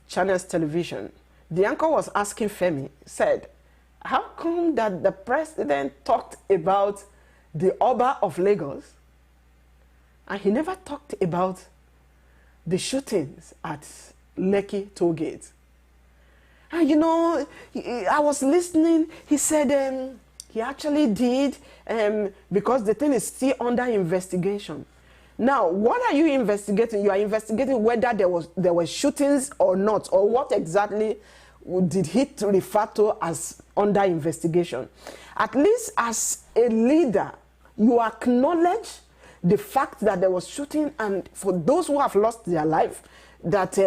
Channels television. The anchor was asking Femi, said, how come that the president talked about the Oba of Lagos and he never talked about the shootings at Lekki toll gate? And you know, I was listening, he said he actually did because the thing is still under investigation. Now, what are you investigating? You are investigating whether there were shootings or not, or what exactly did he refer to as under investigation. At least as a leader, you acknowledge the fact that there was shooting, and for those who have lost their life, that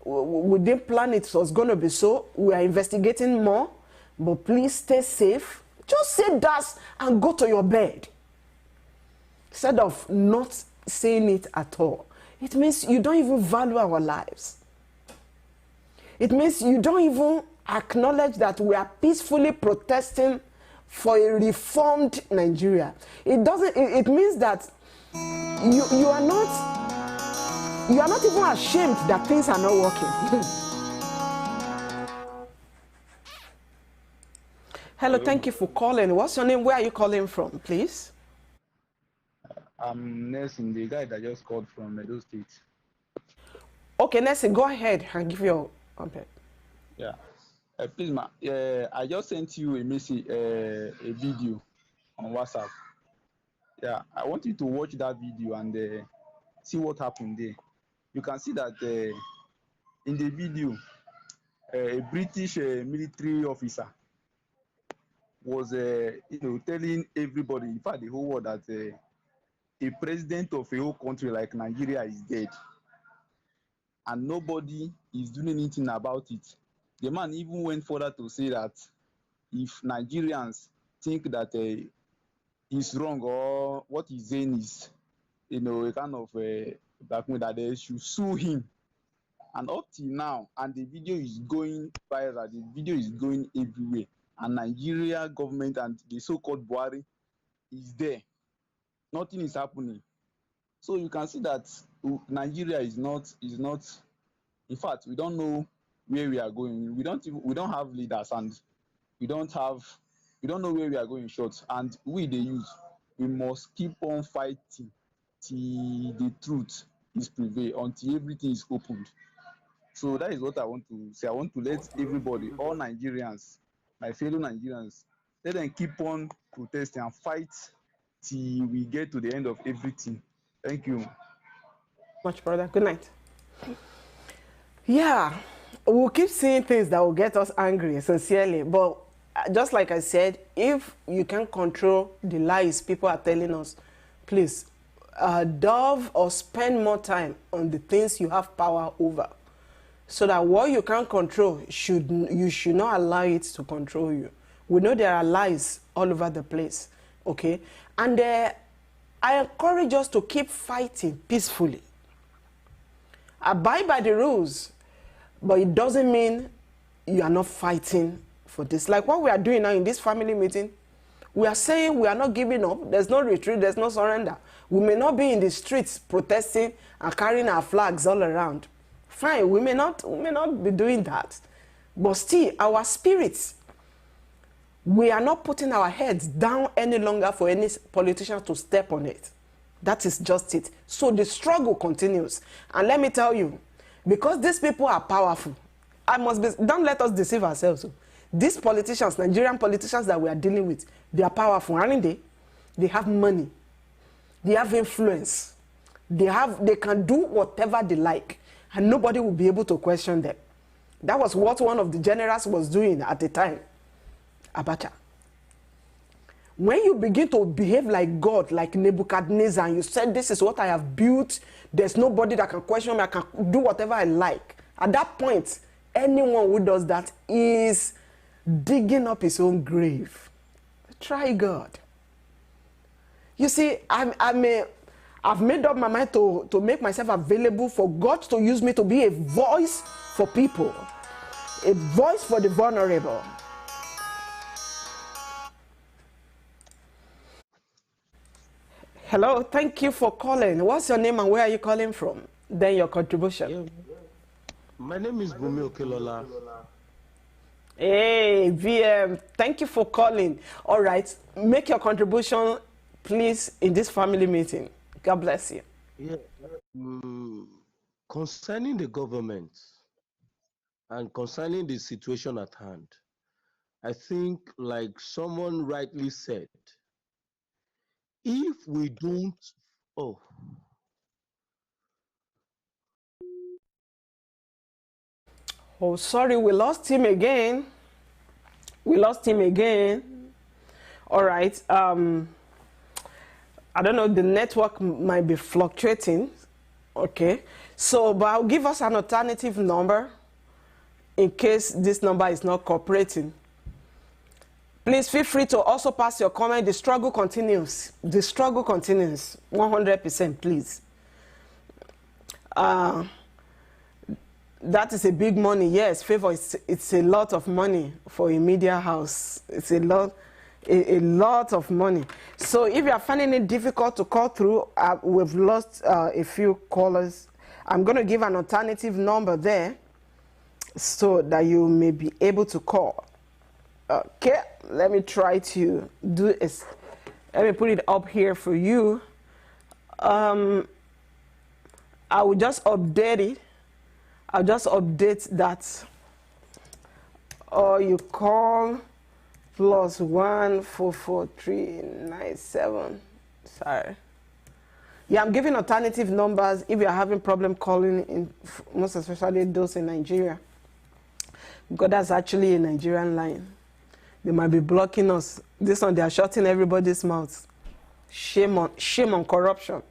we didn't plan it was going to be so. We are investigating more, but please stay safe. Just say that and go to your bed. Instead of not saying it at all. It means you don't even value our lives. It means you don't even acknowledge that we are peacefully protesting for a reformed Nigeria. It means that you are not even ashamed that things are not working. Hello, thank you for calling. What's your name? Where are you calling from, please? I'm Nelson, the guy that just called from Edo State. Okay, Nelson, go ahead and give your comment. Yeah. Please, ma, I just sent you a message, a video on WhatsApp. Yeah, I want you to watch that video and see what happened there. You can see that in the video, a British military officer was, telling everybody, in fact, the whole world, that a president of a whole country like Nigeria is dead, and nobody is doing anything about it. The man even went further to say that if Nigerians think that he's wrong, or what he's saying is, a kind of that they should sue him. And up till now, and the video is going viral, the video is going everywhere, and Nigeria government and the so-called Boye is there. Nothing is happening. So you can see that Nigeria is not. In fact, we don't know where we are going. We don't have leaders, and we don't know where we are going. Short, and we the youth, we must keep on fighting till the truth is prevail, until everything is opened. So that is what I want to say. I want to let everybody, all Nigerians, my fellow Nigerians, let them keep on protesting and fight till we get to the end of everything. Thank you. Much, brother. Good night. Yeah, we'll keep seeing things that will get us angry, sincerely. But just like I said, if you can control the lies people are telling us, please delve or spend more time on the things you have power over. so that what you can't control, you should not allow it to control you. We know there are lies all over the place, okay? And I encourage us to keep fighting peacefully. Abide by the rules, but it doesn't mean you are not fighting for this. Like what we are doing now in this family meeting, we are saying we are not giving up. There's no retreat, there's no surrender. We may not be in the streets protesting and carrying our flags all around. Fine, we may not be doing that. But still, our spirits, we are not putting our heads down any longer for any politician to step on it. That is just it. So the struggle continues. And let me tell you, because these people are powerful, don't let us deceive ourselves. These politicians, Nigerian politicians that we are dealing with, they are powerful, aren't they? They have money. They have influence. They can do whatever they like, and nobody will be able to question them. That was what one of the generals was doing at the time, Abacha. When you begin to behave like God, like Nebuchadnezzar, and you said, this is what I have built, there's nobody that can question me, I can do whatever I like. At that point, anyone who does that is digging up his own grave. Try God. You see, I've made up my mind to make myself available for God to use me to be a voice for people, a voice for the vulnerable. Hello, thank you for calling. What's your name and where are you calling from? Then your contribution. Yeah. My name is Boye Okelola. Hey, VM, thank you for calling. All right, make your contribution, please, in this family meeting. God bless you. Yeah. Concerning the government and concerning the situation at hand, I think, like someone rightly said, if we don't, Oh, sorry, we lost him again. We lost him again. All right. I don't know, the network might be fluctuating. Okay. So, but I'll give us an alternative number in case this number is not cooperating. Please feel free to also pass your comment. The struggle continues. The struggle continues. 100%, please. That is a big money. Yes, favor, it's a lot of money for a media house. It's a lot of money. So if you are finding it difficult to call through, we've lost a few callers. I'm going to give an alternative number there so that you may be able to call. Okay, let me try to do this. Let me put it up here for you. I will just update it. I'll just update that. Or you call +1 44397. Sorry. Yeah, I'm giving alternative numbers if you're having problem calling in, most especially those in Nigeria. Because that's actually a Nigerian line. They might be blocking us. This one, they are shutting everybody's mouths. Shame on corruption.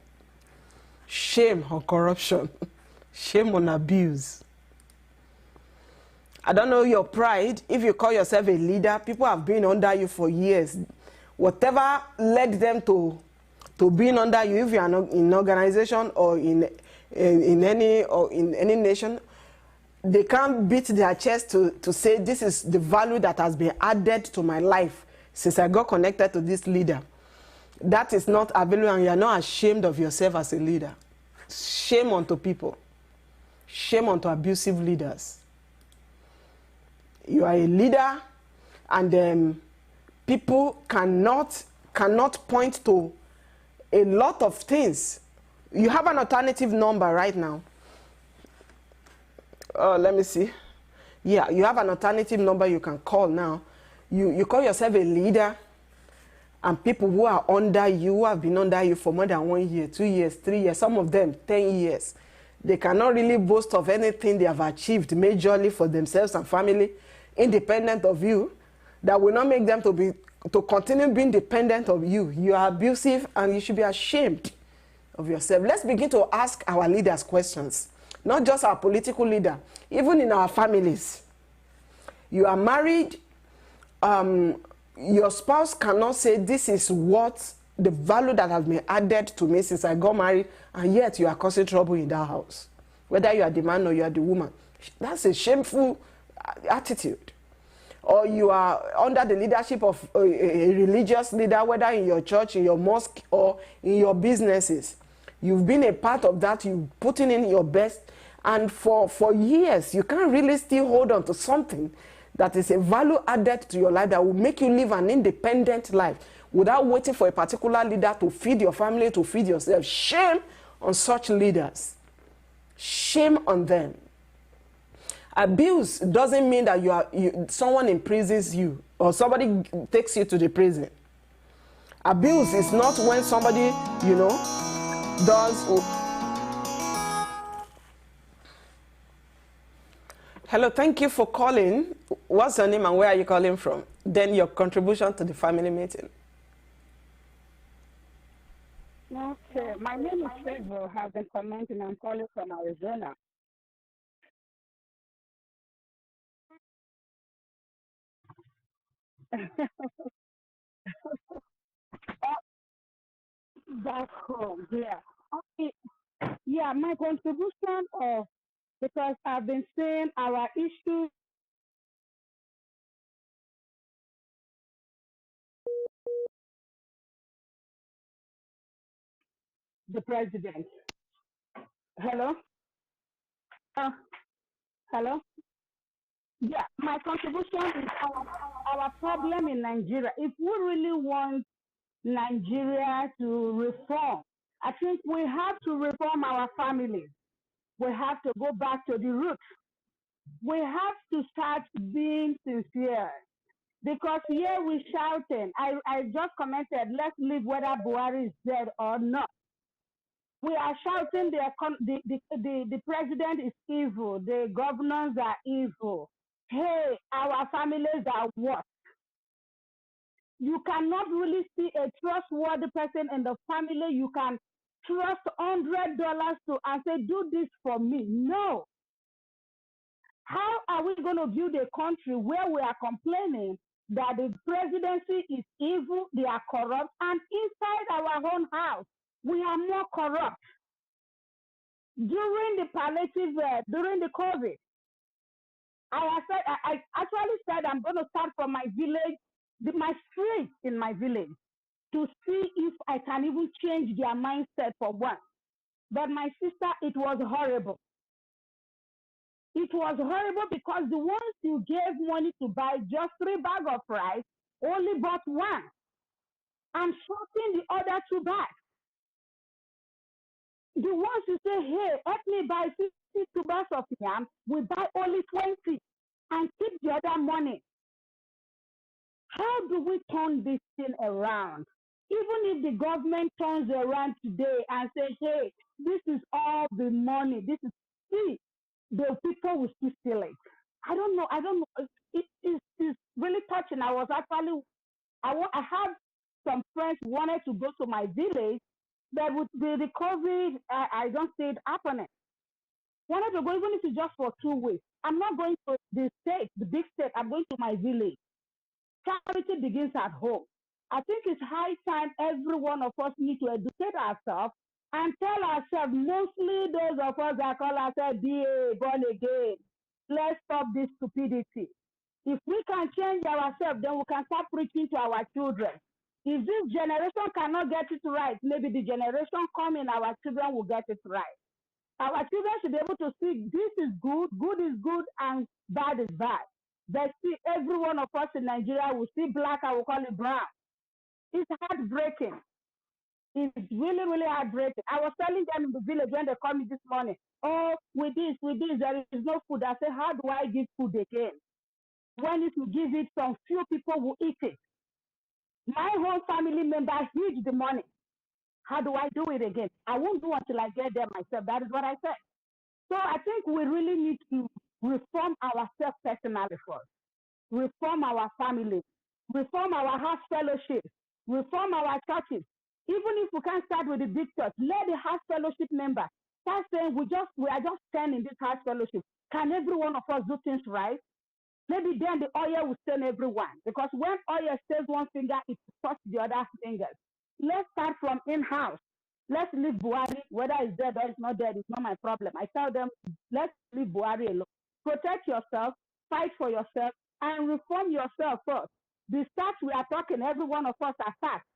Shame on corruption. Shame on abuse. I don't know your pride. If you call yourself a leader, people have been under you for years. Whatever led them to being under you, if you are not in organization or in any nation, they can't beat their chest to say this is the value that has been added to my life since I got connected to this leader. That is not available, and you are not ashamed of yourself as a leader. Shame unto people. Shame unto abusive leaders. You are a leader, and people cannot point to a lot of things. You have an alternative number right now. Let me see. Yeah, you have an alternative number you can call now. You call yourself a leader, and people who are under you, who have been under you for more than 1 year, 2 years, 3 years, some of them 10 years, they cannot really boast of anything they have achieved majorly for themselves and family, independent of you, that will not make them to continue being dependent of you. You are abusive, and you should be ashamed of yourself. Let's begin to ask our leaders questions. Not just our political leader, even in our families. You are married, your spouse cannot say this is what the value that has been added to me since I got married, and yet you are causing trouble in that house. Whether you are the man or you are the woman. That's a shameful attitude. Or you are under the leadership of a religious leader, whether in your church, in your mosque, or in your businesses. You've been a part of that, you're putting in your best, and for years, you can't really still hold on to something that is a value added to your life that will make you live an independent life without waiting for a particular leader to feed your family, to feed yourself. Shame on such leaders. Shame on them. Abuse doesn't mean that someone imprisons you or somebody takes you to the prison. Abuse is not when somebody, does. Hello, thank you for calling. What's your name and where are you calling from? Then your contribution to the family meeting. Okay, my name is Favor. Have been commenting. I'm calling from Arizona. Back home, yeah. Okay, yeah, my contribution of because I've been saying our issue, the president. Hello, uh, hello. Yeah, my contribution is our problem in Nigeria. If we really want Nigeria to reform, I think we have to reform our families. We have to go back to the roots. We have to start being sincere. Because here we shouting. I just commented, let's leave whether Buhari is dead or not. We are shouting the president is evil, the governors are evil. Hey, our families are what? You cannot really see a trustworthy person in the family. You can trust $100 to and say, do this for me. No. How are we going to build a country where we are complaining that the presidency is evil, they are corrupt, and inside our own house, we are more corrupt? During the palliative, during the COVID, I actually said I'm going to start from my village, my street in my village, to see if I can even change their mindset for once. But my sister, it was horrible. It was horrible because the ones you gave money to buy just 3 bags of rice only bought one and shorting the other 2 bags. The ones you say, hey, help me buy 52 bags of yam, we buy only 20 and keep the other money. How do we turn this thing around? Even if the government turns around today and says, hey, this is all the money, this is, see, the people will still steal it. I don't know. It's really touching. I have some friends who wanted to go to my village, but with the COVID, I don't see it happening. Wanted to go, even if it's just for 2 weeks. I'm not going to the state, the big state. I'm going to my village. Charity begins at home. I think it's high time every one of us need to educate ourselves and tell ourselves, mostly those of us that call ourselves BA, born again, let's stop this stupidity. If we can change ourselves, then we can start preaching to our children. If this generation cannot get it right, maybe the generation coming, our children will get it right. Our children should be able to see this is good is good, and bad is bad. But see, every one of us in Nigeria will see black, I will call it brown. It's heartbreaking. It's really, really heartbreaking. I was telling them in the village when they called me this morning, oh, with this, there is no food. I said, how do I give food again? When if you give it, some few people will eat it. My whole family member hid the money. How do I do it again? I won't do until I get there myself. That is what I said. So I think we really need to reform ourselves personally first, reform our families, reform our house fellowships, reform our churches. Even if we can't start with the big church, let the house fellowship members Start saying we are just 10 in this house fellowship. Can every one of us do things right? Maybe then the oil will stain everyone. Because when oil stains one finger, it touches the other fingers. Let's start from in-house. Let's leave Buhari, whether it's dead or it's not dead, it's not my problem. I tell them, let's leave Buhari alone. Protect yourself, fight for yourself, and reform yourself first. The stats we are talking, every one of us are taxed.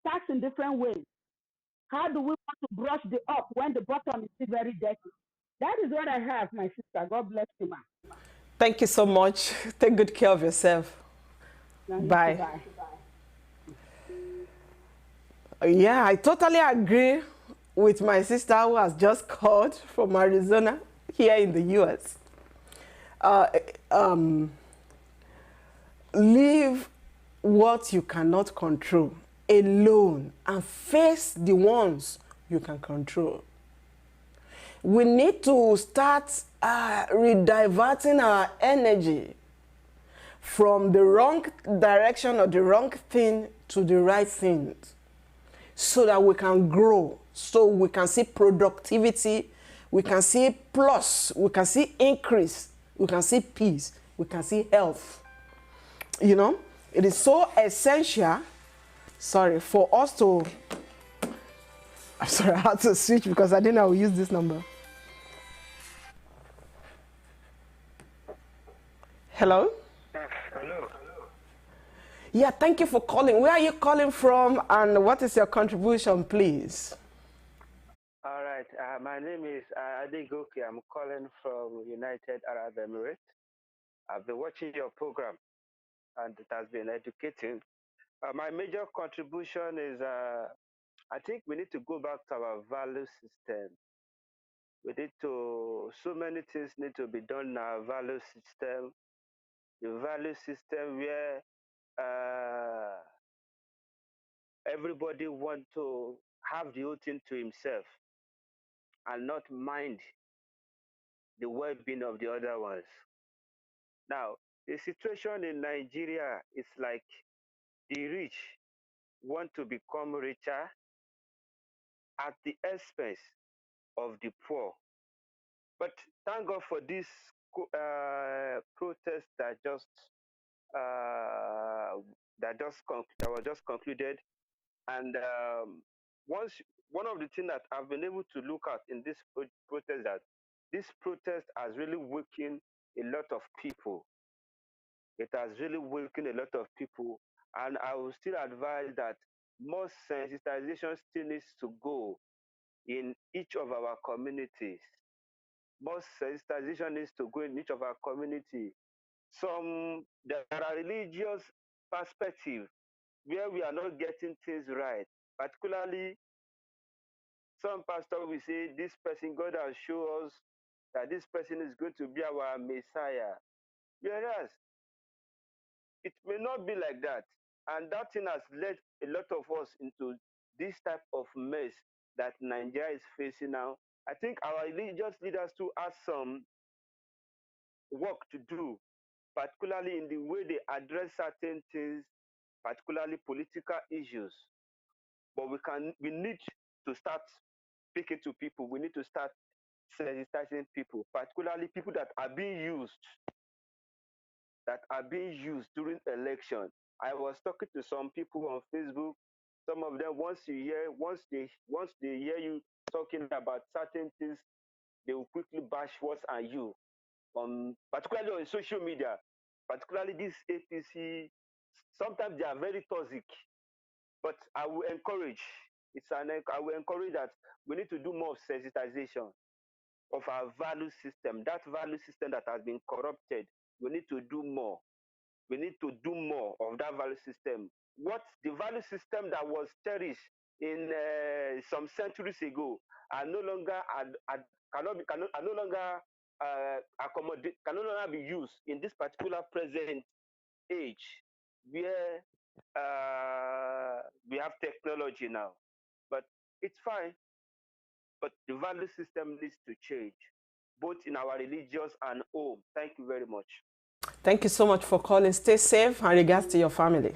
Taxed in different ways. How do we want to brush the up when the bottom is still very dirty? That is what I have, my sister. God bless you, man. Thank you so much. Take good care of yourself. Bye. Bye. Yeah, I totally agree with my sister who has just called from Arizona here in the US. Uh, um, leave what you cannot control alone and face the ones you can control. We need to start rediverting our energy from the wrong direction or the wrong thing to the right thing so that we can grow, so we can see productivity, we can see plus, we can see increase, we can see peace, we can see health. You know, it is so essential, for us to, I'm sorry, I had to switch because I didn't know I would use this number. Hello? Hello. Yeah, thank you for calling. Where are you calling from and what is your contribution, please? All right. My name is Adegoke. I'm calling from United Arab Emirates. I've been watching your program and it has been educating. My major contribution is I think we need to go back to our value system. So many things need to be done in our value system. The value system where uh, everybody want to have the whole thing to himself and not mind the well-being of the other ones. Now, the situation in Nigeria is like the rich want to become richer at the expense of the poor. But thank God for this protest uh, that was just concluded. And once one of the things that I've been able to look at in this protest that this protest has really weakened a lot of people. It has really weakened a lot of people, and I will still advise that more sensitization still needs to go in each of our communities. More sensitization needs to go in each of our community. There are religious perspective where we are not getting things right. Particularly, some pastor will say, "This person, God has shown us that this person is going to be our Messiah," whereas it may not be like that. And that thing has led a lot of us into this type of mess that Nigeria is facing now. I think our religious leaders too have some work to do, particularly in the way they address certain things, particularly political issues. But we need to start speaking to people. We need to start sensitizing people, particularly people that are being used during election. I was talking to some people on Facebook. Some of them, once they hear you talking about certain things, they will quickly bash what's on you. Particularly on social media, particularly this APC. Sometimes they are very toxic, but I will encourage. I will encourage that we need to do more sensitization of our value system. That value system that has been corrupted, we need to do more. We need to do more of that value system. What the value system that was cherished in some centuries ago are no longer are no longer can no longer be used in this particular present age where we have technology now. But it's fine. But the value system needs to change, both in our religious and home. Thank you very much. Thank you so much for calling. Stay safe and regards to your family.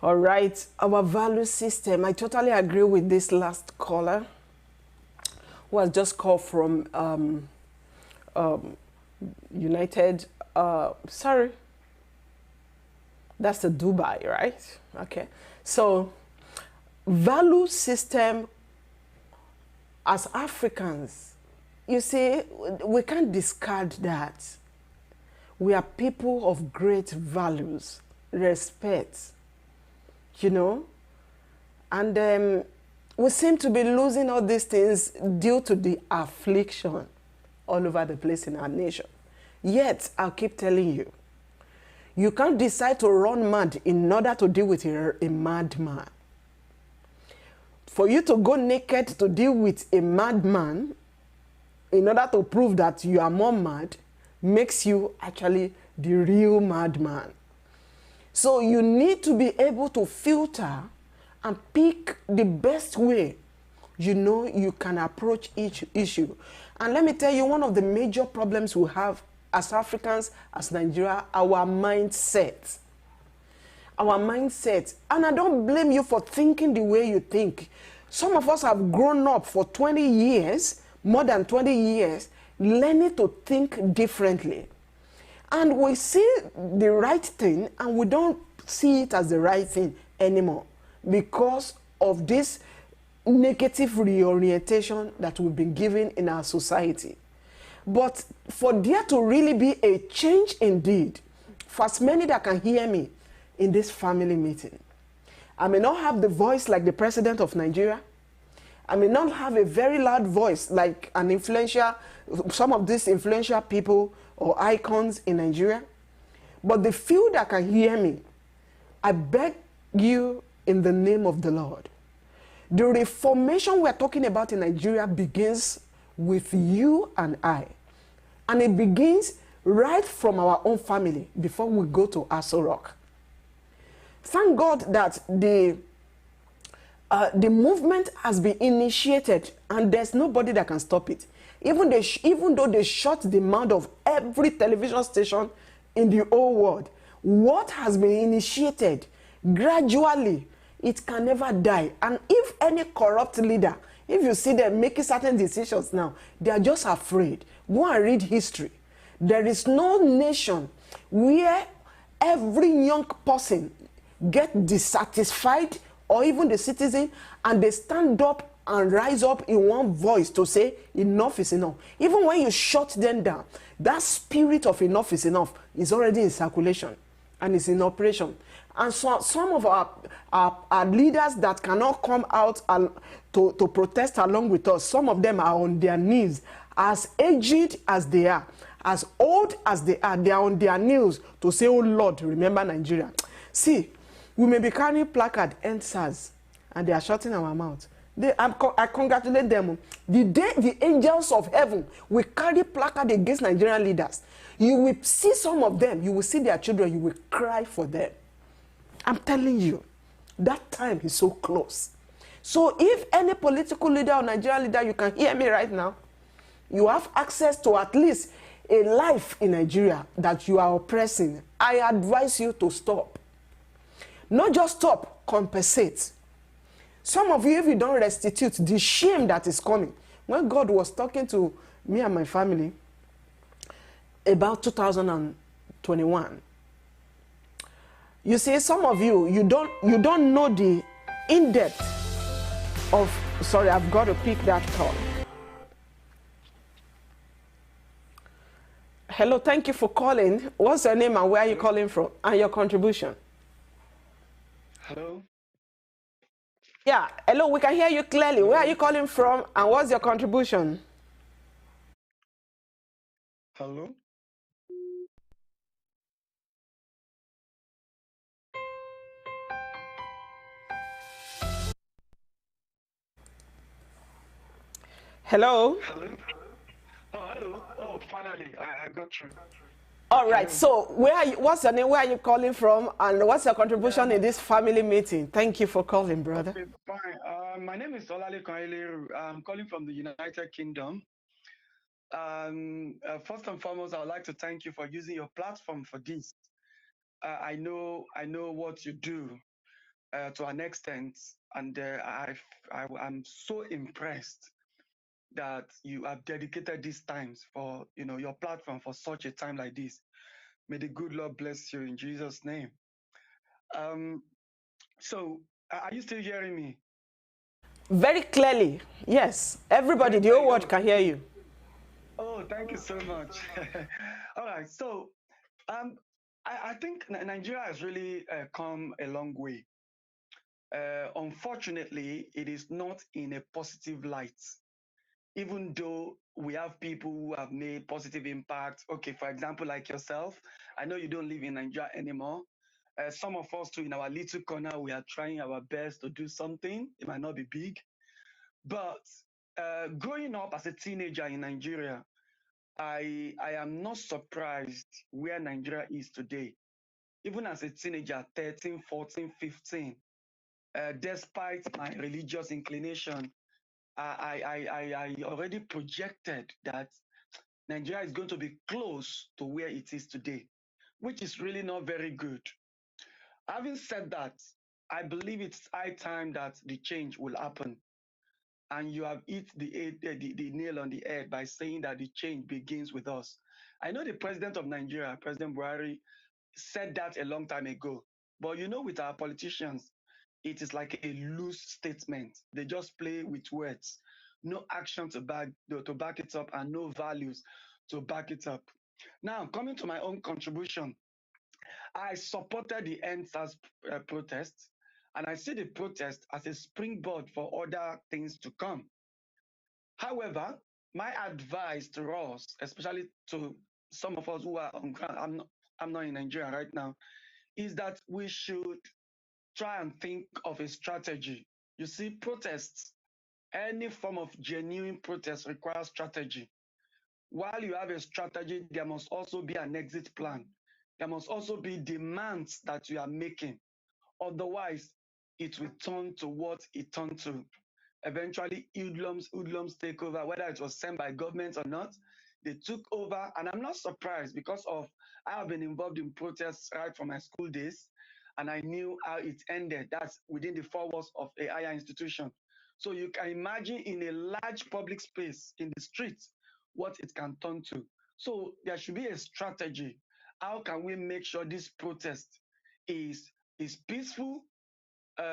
All right, our value system. I totally agree with this last caller. who has just called from United, sorry, that's the Dubai, right? Okay. So, value system as Africans, you see, we can't discard that. We are people of great values, respect, you know, and we seem to be losing all these things due to the affliction all over the place in our nation. Yet, I'll keep telling you, you can't decide to run mad in order to deal with a madman. For you to go naked to deal with a madman in order to prove that you are more mad makes you actually the real madman. So you need to be able to filter and pick the best way you know you can approach each issue. And let me tell you, one of the major problems we have as Africans, as Nigeria, our mindset. Our mindset. And I don't blame you for thinking the way you think. Some of us have grown up for 20 years, more than 20 years, learning to think differently. And we see the right thing and we don't see it as the right thing anymore because of this negative reorientation that we've been given in our society. But for there to really be a change indeed, for as many that can hear me in this family meeting, I may not have the voice like the president of Nigeria. I may not have a very loud voice like some of these influential people or icons in Nigeria. But the few that can hear me, I beg you in the name of the Lord. The reformation we're talking about in Nigeria begins with you and I. And it begins right from our own family before we go to Aso Rock. Thank God that the movement has been initiated and there's nobody that can stop it. Even though they shut the mouth of every television station in the whole world, what has been initiated gradually, it can never die. And if any corrupt leader, if you see them making certain decisions now, they are just afraid. Go and read history. There is no nation where every young person get dissatisfied, or even the citizen, and they stand up and rise up in one voice to say enough is enough. Even when you shut them down, that spirit of enough is enough is already in circulation and is in operation. And so some of our leaders that cannot come out to protest along with us, some of them are on their knees, as aged as they are, as old as they are on their knees to say, oh Lord, remember Nigeria. See, we may be carrying placard, end SARS, and they are shutting our mouth. I congratulate them. The day the angels of heaven will carry placard against Nigerian leaders, you will see some of them, you will see their children, you will cry for them. I'm telling you, that time is so close. So if any political leader or Nigerian leader, you can hear me right now, you have access to at least a life in Nigeria that you are oppressing, I advise you to stop. Not just stop, compensate. Some of you, if you don't restitute the shame that is coming. When God was talking to me and my family about 2021, you see, some of you, you don't know the in-depth of, sorry, I've got to pick that call. Hello, thank you for calling. What's your name and where are you calling from? And your contribution? Hello? Yeah, hello, we can hear you clearly. Where are you calling from and what's your contribution? Hello? Hello? Hello? Oh, hello. Oh, finally, I got you. All right, Hello. so what's your name, where are you calling from, and what's your contribution in this family meeting? Thank you for calling, brother. Okay, fine. My name is Olale Koileru. I'm calling from the United Kingdom. First and foremost, I would like to thank you for using your platform for this. I know what you do to an extent, and I'm so impressed that you have dedicated these times for, your platform for such a time like this. May the good Lord bless you in Jesus' name. Um, so, are you still hearing me? Very clearly, yes. Everybody, Very the whole clearly. world Oh, can hear you. oh, thank you so much. All right. So, I think Nigeria has really come a long way. Unfortunately, it is not in a positive light. Even though we have people who have made positive impact. Okay, for example, like yourself, I know you don't live in Nigeria anymore. Some of us too, in our little corner, we are trying our best to do something. It might not be big, but growing up as a teenager in Nigeria, I am not surprised where Nigeria is today. Even as a teenager, 13, 14, 15, despite my religious inclination, I already projected that Nigeria is going to be close to where it is today, which is really not very good. Having said that, I believe it's high time that the change will happen. And you have hit the nail on the head by saying that the change begins with us. I know the president of Nigeria, President Buhari, said that a long time ago. But with our politicians, it is like a loose statement. They just play with words, no action to back it up, and no values to back it up. Now, coming to my own contribution, I supported the EndSARS protest, and I see the protest as a springboard for other things to come. However, my advice to us, especially to some of us who are on ground, I'm not in Nigeria right now, is that we should try and think of a strategy. You see, protests, any form of genuine protest requires strategy. While you have a strategy, there must also be an exit plan. There must also be demands that you are making. Otherwise, it will turn to what it turned to. Eventually, hoodlums take over, whether it was sent by government or not. They took over, and I'm not surprised because I have been involved in protests right from my school days, and I knew how it ended. That's within the four walls of a higher institution. So you can imagine in a large public space in the streets what it can turn to. So there should be a strategy. How can we make sure this protest is peaceful,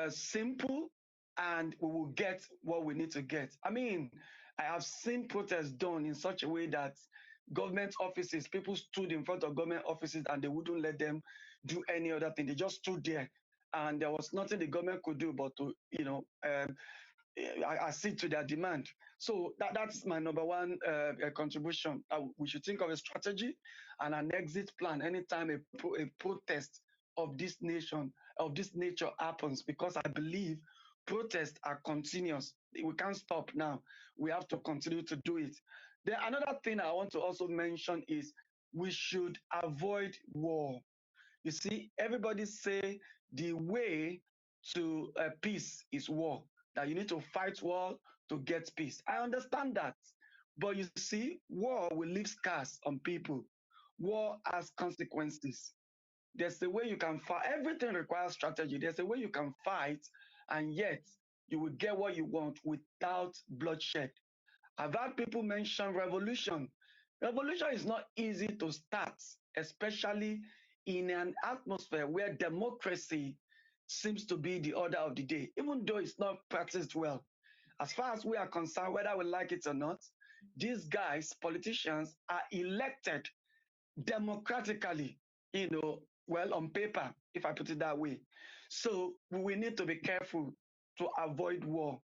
simple, and we will get what we need to get? I mean, I have seen protests done in such a way that government offices, people stood in front of government offices and they wouldn't let them do any other thing. They just stood there, and there was nothing the government could do but to, accede to their demand. So that's my number one contribution. We should think of a strategy and an exit plan anytime a protest of this nature happens, because I believe protests are continuous. We can't stop now. We have to continue to do it. Then another thing I want to also mention is we should avoid war. You see, everybody say the way to peace is war, that you need to fight war to get peace. I understand that. But you see, war will leave scars on people. War has consequences. There's a way you can fight. Everything requires strategy. There's a way you can fight, and yet you will get what you want without bloodshed. I've had people mention revolution. Revolution is not easy to start, especially in an atmosphere where democracy seems to be the order of the day, even though it's not practiced well. As far as we are concerned, whether we like it or not, these guys, politicians, are elected democratically, well, on paper, if I put it that way. So we need to be careful to avoid war.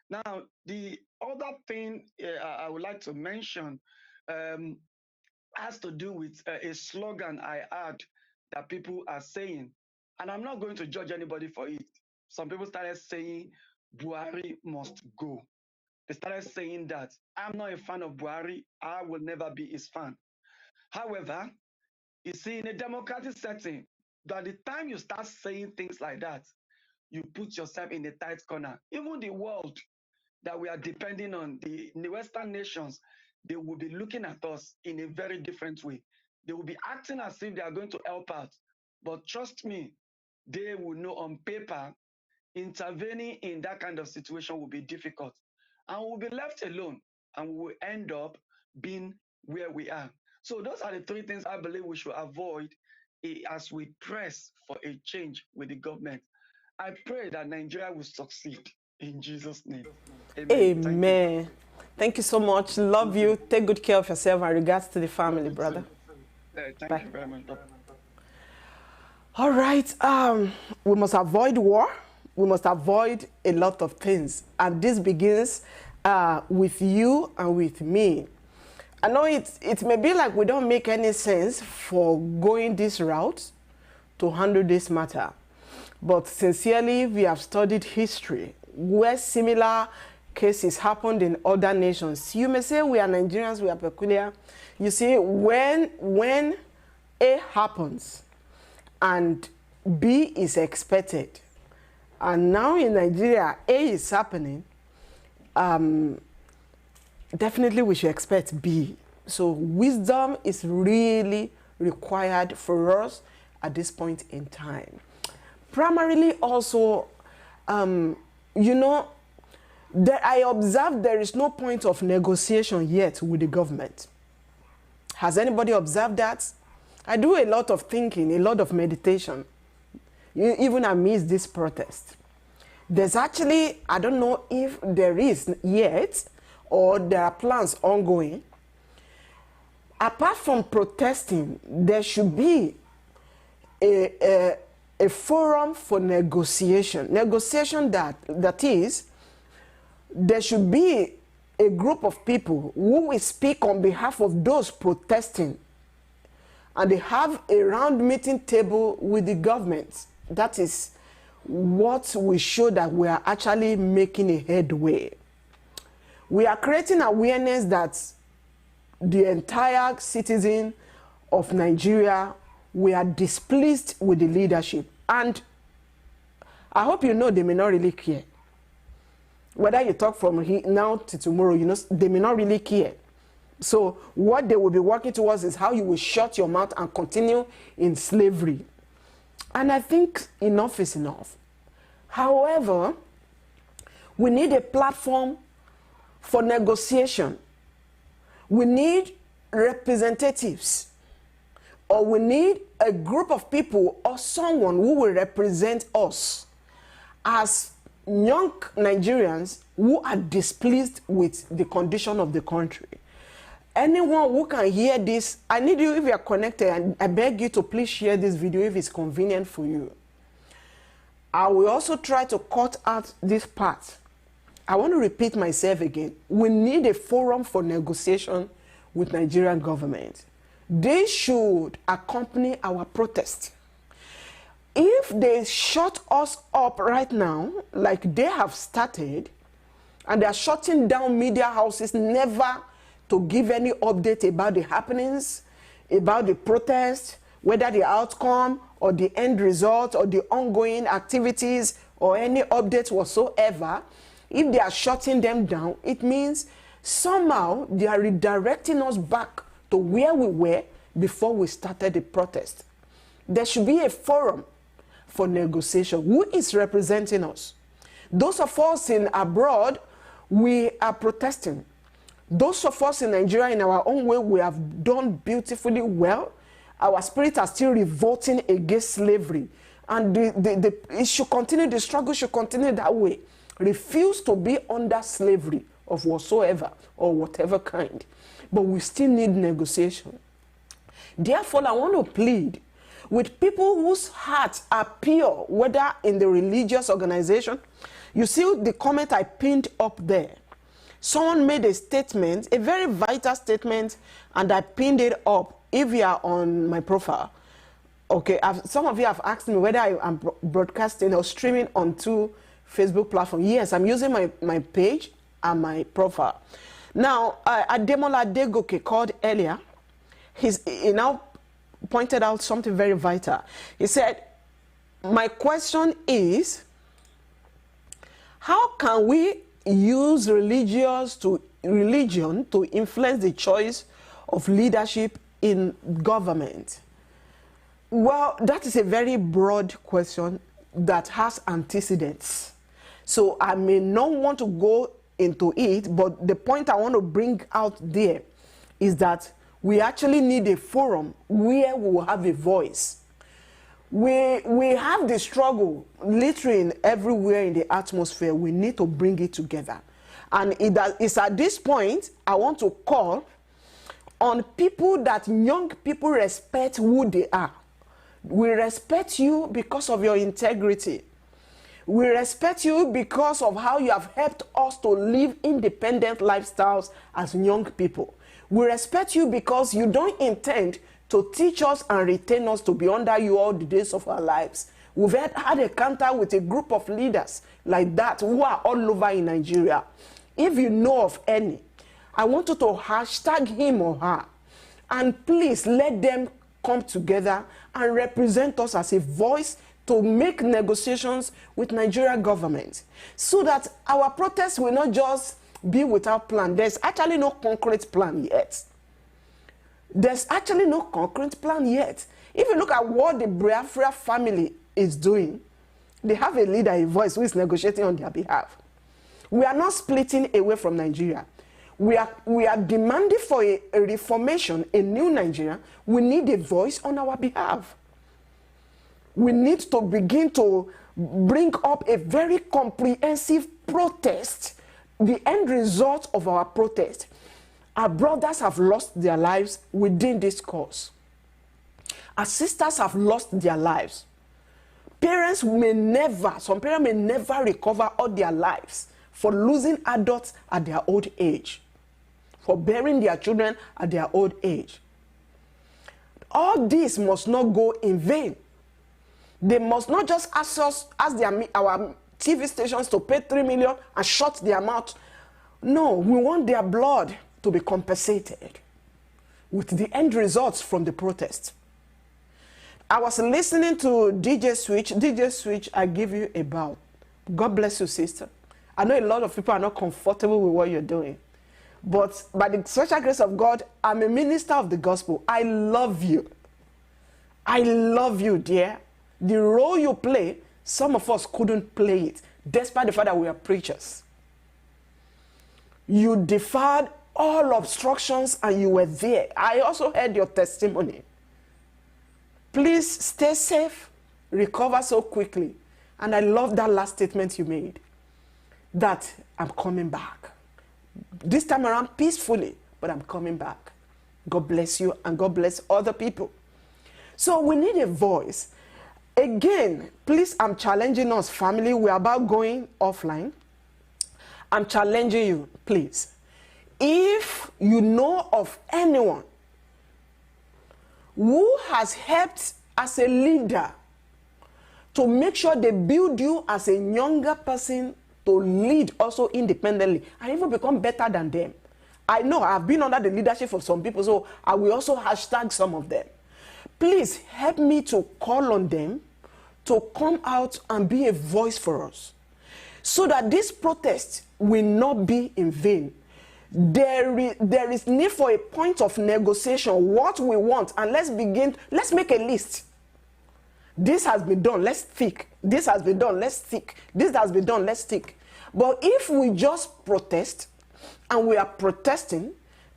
Now, the other thing I would like to mention um, has to do with a slogan I heard that people are saying, and I'm not going to judge anybody for it. Some people started saying, Buhari must go. They started saying that. I'm not a fan of Buhari. I will never be his fan. However, you see, in a democratic setting, by the time you start saying things like that, you put yourself in a tight corner. Even the world that we are depending on, the Western nations, they will be looking at us in a very different way. They will be acting as if they are going to help out. But trust me, they will know on paper, intervening in that kind of situation will be difficult. And we'll be left alone. and we will end up being where we are. So those are the three things I believe we should avoid as we press for a change with the government. I pray that Nigeria will succeed in Jesus' name. Amen. Thank you. Amen. Thank you so much. Love you. Take good care of yourself and regards to the family, brother. Thank Bye. you very much. All right. We must avoid war. We must avoid a lot of things. And this begins with you and with me. I know it may be like we don't make any sense for going this route to handle this matter. But sincerely, we have studied history where similar cases happened in other nations. You may say we are Nigerians, we are peculiar. You see, when A happens and B is expected, and now in Nigeria, A is happening, definitely we should expect B. So wisdom is really required for us at this point in time. Primarily also, you know, I observed there is no point of negotiation yet with the government. Has anybody observed that? I do a lot of thinking, a lot of meditation, even amidst this protest. There's actually, I don't know if there is yet, or there are plans ongoing. Apart from protesting, there should be a forum for negotiation. Negotiation that is, there should be a group of people who will speak on behalf of those protesting, and they have a round meeting table with the government. That is what will show that we are actually making a headway. We are creating awareness that the entire citizen of Nigeria, we are displeased with the leadership. And I hope you know they may not really care. Whether you talk from now to tomorrow, you know, they may not really care. So what they will be working towards is how you will shut your mouth and continue in slavery. And I think enough is enough. However, we need a platform for negotiation. We need representatives, or we need a group of people or someone who will represent us as young Nigerians who are displeased with the condition of the country. Anyone who can hear this, I need you, if you are connected, and I beg you to please share this video if it's convenient for you. I will also try to cut out this part. I want to repeat myself again. We need a forum for negotiation with Nigerian government. They should accompany our protest. If they shut us up right now, like they have started, and they are shutting down media houses, never to give any update about the happenings, about the protest, whether the outcome or the end result or the ongoing activities or any updates whatsoever, if they are shutting them down, it means somehow they are redirecting us back to where we were before we started the protest. There should be a forum for negotiation. Who is representing us? Those of us in abroad, we are protesting. Those of us in Nigeria, in our own way, we have done beautifully well. Our spirits are still revolting against slavery. And it should continue, the struggle should continue that way. Refuse to be under slavery of whatsoever or whatever kind. But we still need negotiation. Therefore, I want to plead with people whose hearts are pure, whether in the religious organization. You see the comment I pinned up there. Someone made a statement, a very vital statement, and I pinned it up. If you are on my profile, okay, some of you have asked me whether I am broadcasting or streaming onto Facebook platform. Yes, I'm using my page and my profile. Now, Ademola Adegoke called earlier. He now pointed out something very vital. He said, my question is, how can we use religion to influence the choice of leadership in government? Well, that is a very broad question that has antecedents. So I may not want to go into it, but the point I want to bring out there is that we actually need a forum where we will have a voice. We have the struggle literally everywhere in the atmosphere. We need to bring it together. And it's at this point I want to call on people that young people respect who they are. We respect you because of your integrity. We respect you because of how you have helped us to live independent lifestyles as young people. We respect you because you don't intend to teach us and retain us to be under you all the days of our lives. We've had a encounter with a group of leaders like that who are all over in Nigeria. If you know of any, I want you to hashtag him or her, and please let them come together and represent us as a voice to make negotiations with Nigeria government, so that our protests will not just be without plan. There's actually no concrete plan yet. There's actually no concrete plan yet. If you look at what the Biafra family is doing, they have a leader, a voice who is negotiating on their behalf. We are not splitting away from Nigeria. We are demanding for a reformation, a new Nigeria. We need a voice on our behalf. We need to begin to bring up a very comprehensive protest. The end result of our protest, our brothers have lost their lives within this cause. Our sisters have lost their lives. Some parents may never recover all their lives for losing adults at their old age, for burying their children at their old age. All this must not go in vain. They must not just ask our TV stations to pay 3 million and shut their mouth. No, we want their blood to be compensated with the end results from the protest. I was listening to DJ Switch. DJ Switch, I give you a bow. God bless you, sister. I know a lot of people are not comfortable with what you're doing, but by the special grace of God, I'm a minister of the gospel. I love you. I love you, dear. The role you play, some of us couldn't play it, despite the fact that we are preachers. You defied all obstructions and you were there. I also heard your testimony. Please stay safe, recover so quickly. And I love that last statement you made, that I'm coming back. This time around peacefully, but I'm coming back. God bless you and God bless other people. So we need a voice. Again, please, I'm challenging us, family. We're about going offline. I'm challenging you, please. If you know of anyone who has helped as a leader to make sure they build you as a younger person to lead also independently and even become better than them. I know I've been under the leadership of some people, so I will also hashtag some of them. Please help me to call on them to come out and be a voice for us, so that this protest will not be in vain. There is need for a point of negotiation, what we want, and let's make a list. This has been done, let's stick. This has been done, let's stick. This has been done, let's stick. But if we just protest, and we are protesting,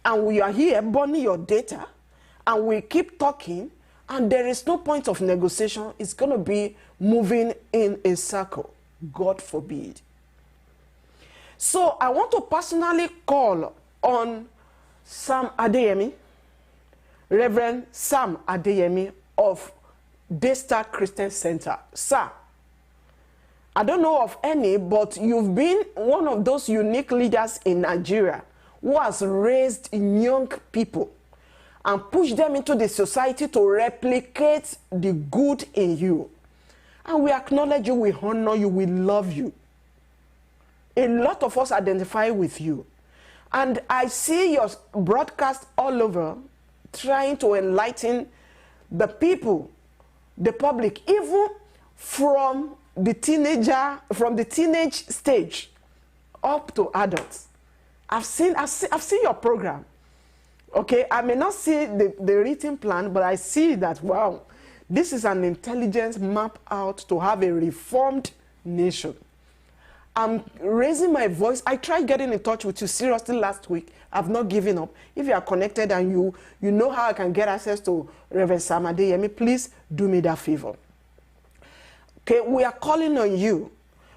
and we are here burning your data, and we keep talking, and there is no point of negotiation, it's going to be moving in a circle. God forbid. So I want to personally call on Sam Adeyemi, Reverend Sam Adeyemi of Daystar Christian Center. Sir, I don't know of any, but you've been one of those unique leaders in Nigeria who has raised young people and pushed them into the society to replicate the good in you. And we acknowledge you, we honor you, we love you. A lot of us identify with you. And I see your broadcast all over trying to enlighten the people, the public, even from the teenage stage up to adults. I've seen your program. Okay, I may not see the written plan, but I see that, wow, this is an intelligence map out to have a reformed nation. I'm raising my voice. I tried getting in touch with you seriously last week. I've not given up. If you are connected and you know how I can get access to Reverend Sam Adeyemi, please do me that favor. Okay, we are calling on you.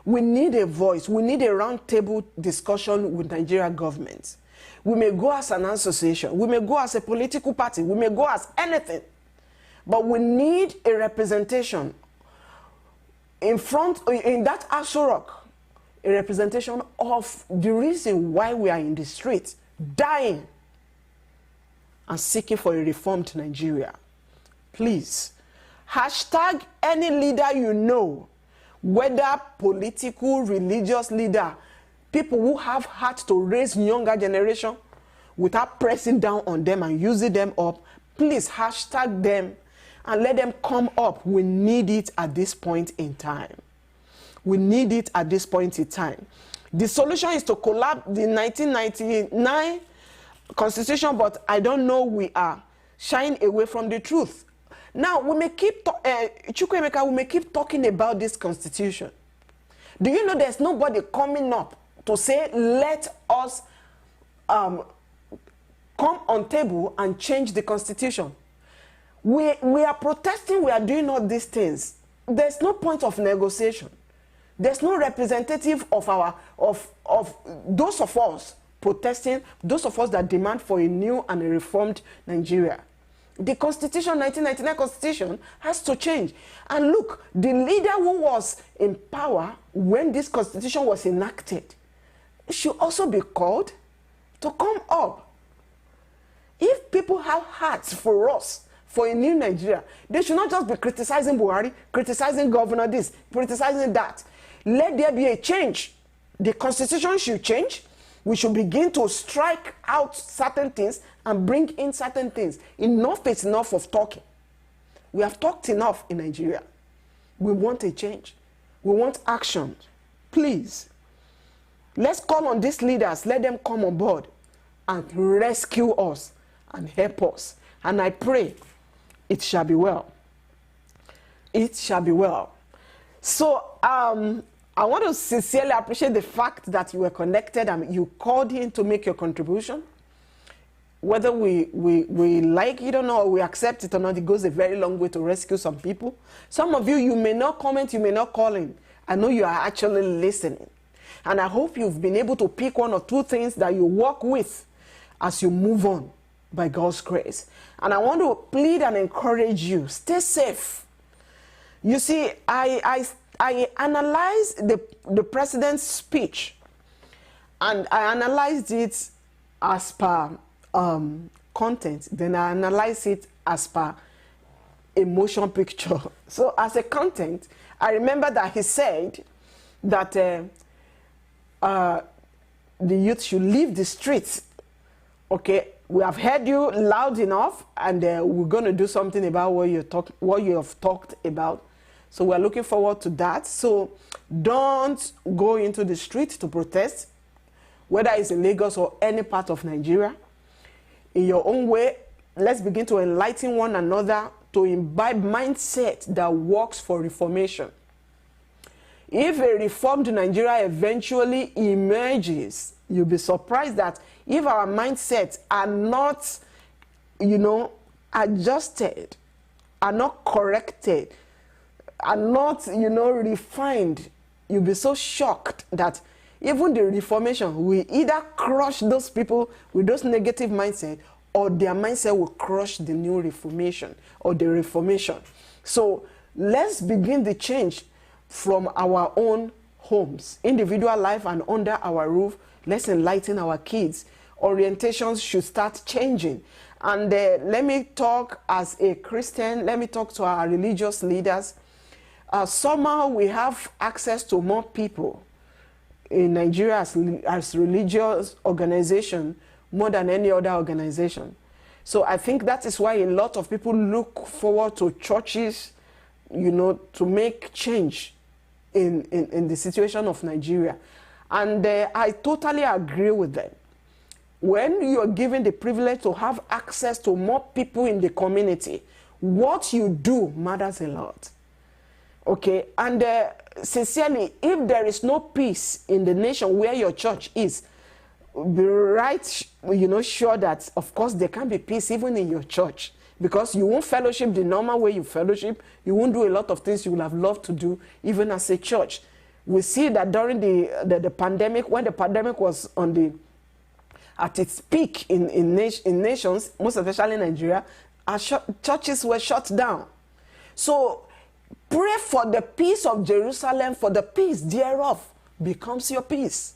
We need a voice. We need a roundtable discussion with Nigeria government. We may go as an association. We may go as a political party. We may go as anything. But we need a representation in that Aso Rock, a representation of the reason why we are in the streets, dying and seeking for a reformed Nigeria. Please, hashtag any leader you know, whether political, religious leader, people who have heart to raise younger generation without pressing down on them and using them up. Please hashtag them and let them come up. We need it at this point in time. We need it at this point in time. The solution is to collapse the 1999 constitution, but I don't know, we are shying away from the truth. Now, we may keep, Chukwuemeka, we may keep talking about this constitution. Do you know there's nobody coming up to say, let us come on table and change the constitution? We are protesting, we are doing all these things. There's no point of negotiation. There's no representative of those of us protesting, those of us that demand for a new and a reformed Nigeria. The Constitution, 1999 Constitution, has to change. And look, the leader who was in power when this Constitution was enacted should also be called to come up. If people have hearts for us, for a new Nigeria, they should not just be criticizing Buhari, criticizing governor this, criticizing that. Let there be a change. The Constitution should change. We should begin to strike out certain things and bring in certain things. Enough is enough of talking. We have talked enough in Nigeria. We want a change. We want action. Please, let's call on these leaders. Let them come on board and rescue us and help us. And I pray it shall be well. It shall be well. So, I want to sincerely appreciate the fact that you were connected and you called in to make your contribution. Whether we like it or not, or we accept it or not, it goes a very long way to rescue some people. Some of you, you may not comment, you may not call in. I know you are actually listening. And I hope you've been able to pick one or two things that you work with as you move on by God's grace. And I want to plead and encourage you, stay safe. You see, I analyzed the president's speech, and I analyzed it as per content. Then I analyzed it as per emotion picture. So as a content, I remember that he said that the youth should leave the streets. Okay, we have heard you loud enough, and we're going to do something about what you have talked about. So we're looking forward to that. So don't go into the street to protest, whether it's in Lagos or any part of Nigeria. In your own way, let's begin to enlighten one another to imbibe mindset that works for reformation. If a reformed Nigeria eventually emerges, you'll be surprised that if our mindsets are not, adjusted, are not corrected, are not, refined, you'll be so shocked that even the reformation will either crush those people with those negative mindset, or their mindset will crush the new reformation or the reformation. So let's begin the change from our own homes, individual life, and under our roof. Let's enlighten our kids. Orientations should start changing. And let me talk as a Christian, let me talk to our religious leaders. Somehow we have access to more people in Nigeria as religious organization more than any other organization. So I think that is why a lot of people look forward to churches, to make change in the situation of Nigeria. And I totally agree with them. When you are given the privilege to have access to more people in the community, what you do matters a lot. Okay, and sincerely, if there is no peace in the nation where your church is, be right, sure that, of course, there can be peace even in your church. Because you won't fellowship the normal way you fellowship. You won't do a lot of things you would have loved to do, even as a church. We see that during the pandemic, when the pandemic was at its peak in nations, most especially Nigeria, our churches were shut down. So pray for the peace of Jerusalem, for the peace thereof becomes your peace.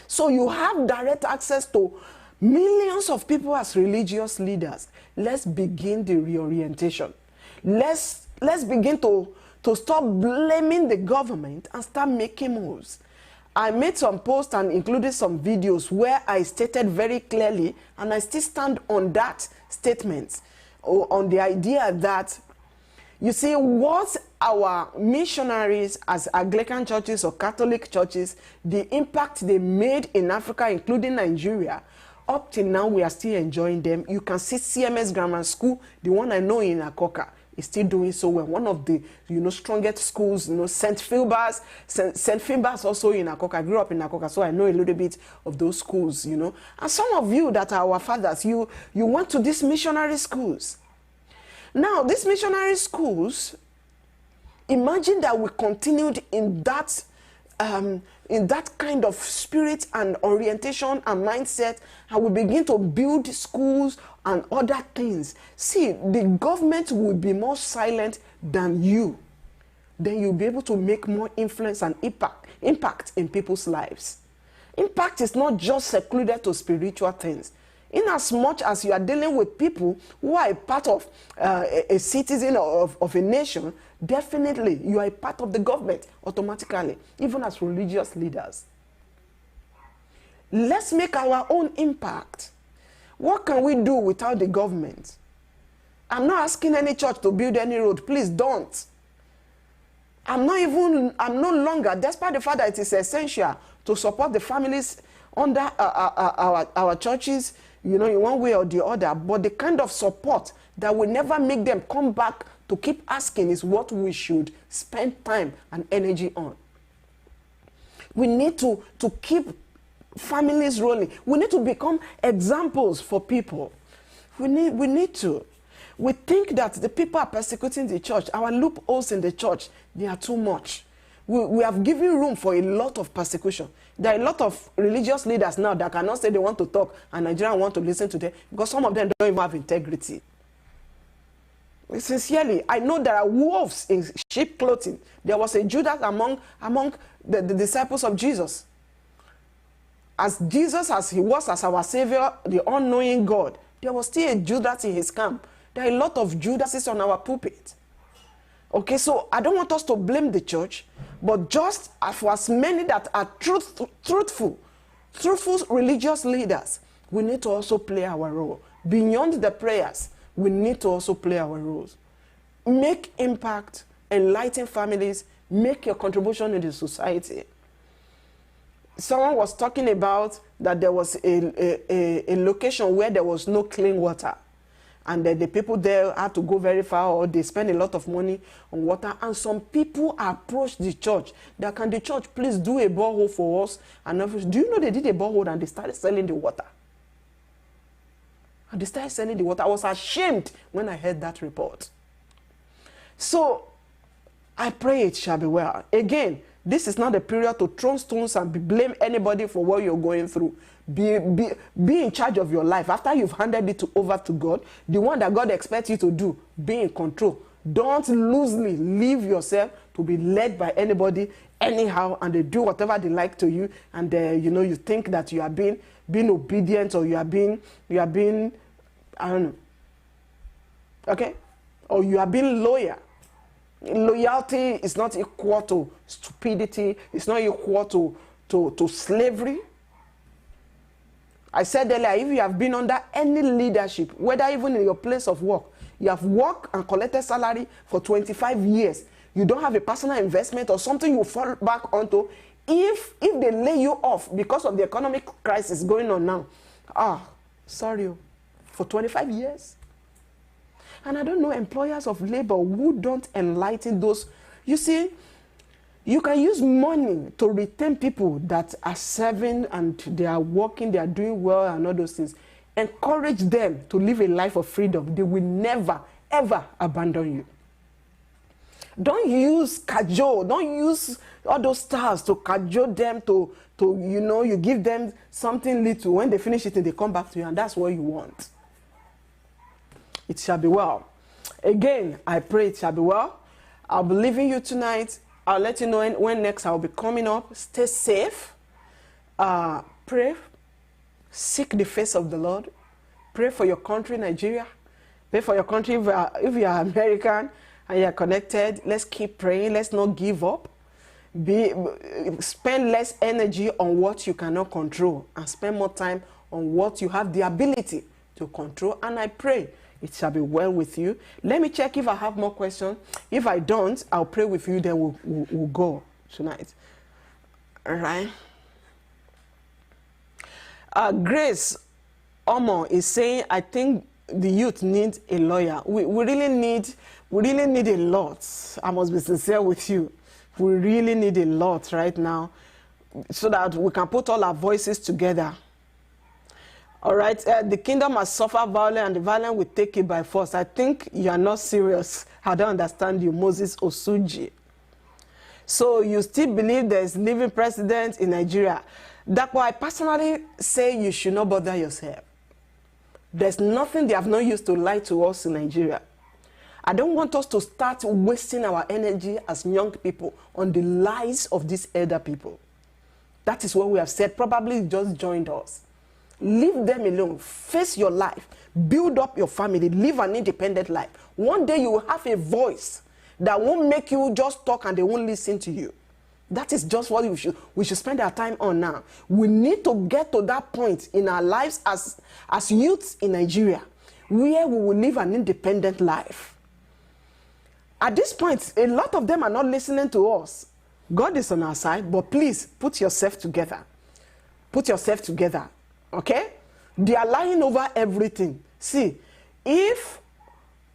So you have direct access to millions of people as religious leaders. Let's begin the reorientation. Let's begin to stop blaming the government and start making moves. I made some posts and included some videos where I stated very clearly, and I still stand on that statement, on the idea that, you see, what our missionaries as Anglican churches or Catholic churches, the impact they made in Africa, including Nigeria, up till now, we are still enjoying them. You can see CMS Grammar School, the one I know in Akoka, is still doing so well. One of the, strongest schools, St. Philbas also in Akoka. I grew up in Akoka, so I know a little bit of those schools, And some of you that are our fathers, you went to these missionary schools. Now, these missionary schools, imagine that we continued in that kind of spirit and orientation and mindset, and we begin to build schools and other things. See, the government will be more silent than you. Then you'll be able to make more influence and impact in people's lives. Impact is not just secluded to spiritual things. In as much as you are dealing with people who are a part of a citizen of a nation, definitely you are a part of the government automatically, even as religious leaders. Let's make our own impact. What can we do without the government? I'm not asking any church to build any road. Please don't. I'm no longer, despite the fact that it is essential to support the families under our churches, in one way or the other, but the kind of support that will never make them come back to keep asking is what we should spend time and energy on. We need to keep families rolling. We need to become examples for people. We need to. We think that the people are persecuting the church. Our loopholes in the church, they are too much. We have given room for a lot of persecution. There are a lot of religious leaders now that cannot say they want to talk and Nigerians want to listen to them because some of them don't even have integrity. Sincerely, I know there are wolves in sheep clothing. There was a Judas among the disciples of Jesus. As Jesus, as he was as our Savior, the all-knowing God, there was still a Judas in his camp. There are a lot of Judases on our pulpit. Okay, so I don't want us to blame the church, but just for as many that are truthful religious leaders, we need to also play our role. Beyond the prayers, we need to also play our roles. Make impact, enlighten families, make your contribution in the society. Someone was talking about that there was a location where there was no clean water. And the people there had to go very far, or they spend a lot of money on water. And some people approached the church that, can the church please do a borehole for us? And do you know they did a borehole and they started selling the water? And they started selling the water. I was ashamed when I heard that report. So I pray it shall be well. Again, this is not a period to throw stones and blame anybody for what you're going through. Be in charge of your life. After you've handed it over to God, the one that God expects you to do, be in control. Don't loosely leave yourself to be led by anybody anyhow, and they do whatever they like to you, and you think that you are being obedient, or you are being I don't know, okay, or you are being loyal. Loyalty is not equal to stupidity. It's not equal to slavery. I said earlier, if you have been under any leadership, whether even in your place of work, you have worked and collected salary for 25 years, you don't have a personal investment or something you fall back onto, if they lay you off because of the economic crisis going on now, sorry, for 25 years. And I don't know employers of labor who don't enlighten those. You see, You can use money to retain people that are serving and they are working, they are doing well and all those things. Encourage them to live a life of freedom. They will never, ever abandon you. Don't use cajole. Don't use all those stars to cajole them to you give them something little. When they finish it, they come back to you, and that's what you want. It shall be well. Again, I pray it shall be well. I'll be leaving you tonight. I'll let you know when next I'll be coming up. Stay safe. Pray. Seek the face of the Lord. Pray for your country, Nigeria. Pray for your country if you are American and you are connected. Let's keep praying. Let's not give up. Spend less energy on what you cannot control and spend more time on what you have the ability to control. And I pray it shall be well with you. Let me check if I have more questions. If I don't, I'll pray with you, then we'll go tonight. All right. Grace Omo is saying, I think the youth need a lawyer. We really need a lot. I must be sincere with you. We really need a lot right now so that we can put all our voices together. All right, the kingdom must suffer violence and the violent will take it by force. I think you are not serious. I don't understand you, Moses Osuji. So you still believe there's living president in Nigeria. That's why I personally say you should not bother yourself. There's nothing they have not used to lie to us in Nigeria. I don't want us to start wasting our energy as young people on the lies of these elder people. That is what we have said. Probably just joined us. Leave them alone. Face your life. Build up your family. Live an independent life. One day you will have a voice that won't make you just talk and they won't listen to you. That is just what we should spend our time on now. We need to get to that point in our lives as youths in Nigeria where we will live an independent life. At this point, a lot of them are not listening to us. God is on our side, but please put yourself together. Put yourself together, okay? They are lying over everything. See, if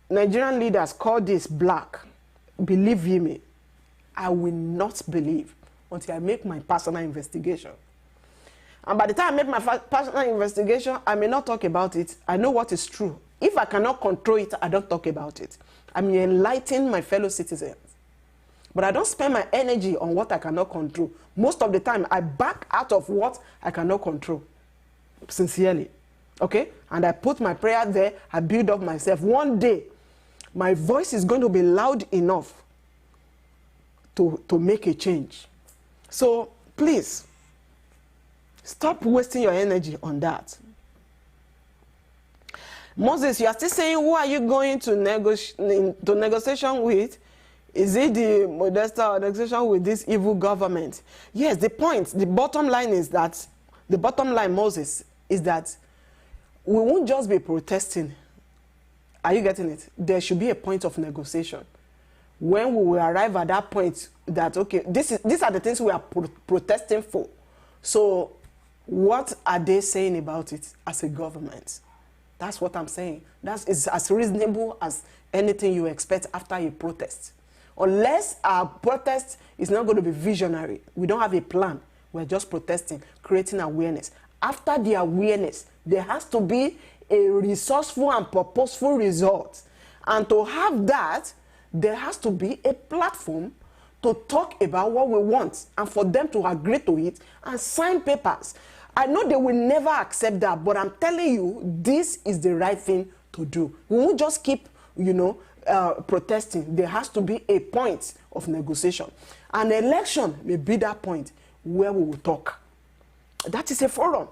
Nigerian leaders call this black, believe you me, I will not believe until I make my personal investigation. And by the time I make my personal investigation, I may not talk about it. I know what is true. If I cannot control it, I don't talk about it. I may enlighten my fellow citizens. But I don't spend my energy on what I cannot control. Most of the time, I back out of what I cannot control. Sincerely. Okay? And I put my prayer there. I build up myself. One day, my voice is going to be loud enough to make a change. So, please, stop wasting your energy on that. Moses, you are still saying, who are you going to negotiation with? Is it the Modesta or negotiation with this evil government? Yes, the bottom line is that, Moses, is that we won't just be protesting. Are you getting it? There should be a point of negotiation. When we will arrive at that point that, okay, these are the things we are protesting for. So what are they saying about it as a government? That's what I'm saying. That is as reasonable as anything you expect after a protest. Unless our protest is not going to be visionary. We don't have a plan. We're just protesting, creating awareness. After the awareness, there has to be a resourceful and purposeful result. And to have that, there has to be a platform to talk about what we want and for them to agree to it and sign papers. I know they will never accept that, but I'm telling you, this is the right thing to do. We won't just keep, protesting. There has to be a point of negotiation. An election may be that point where we will talk. That is a forum.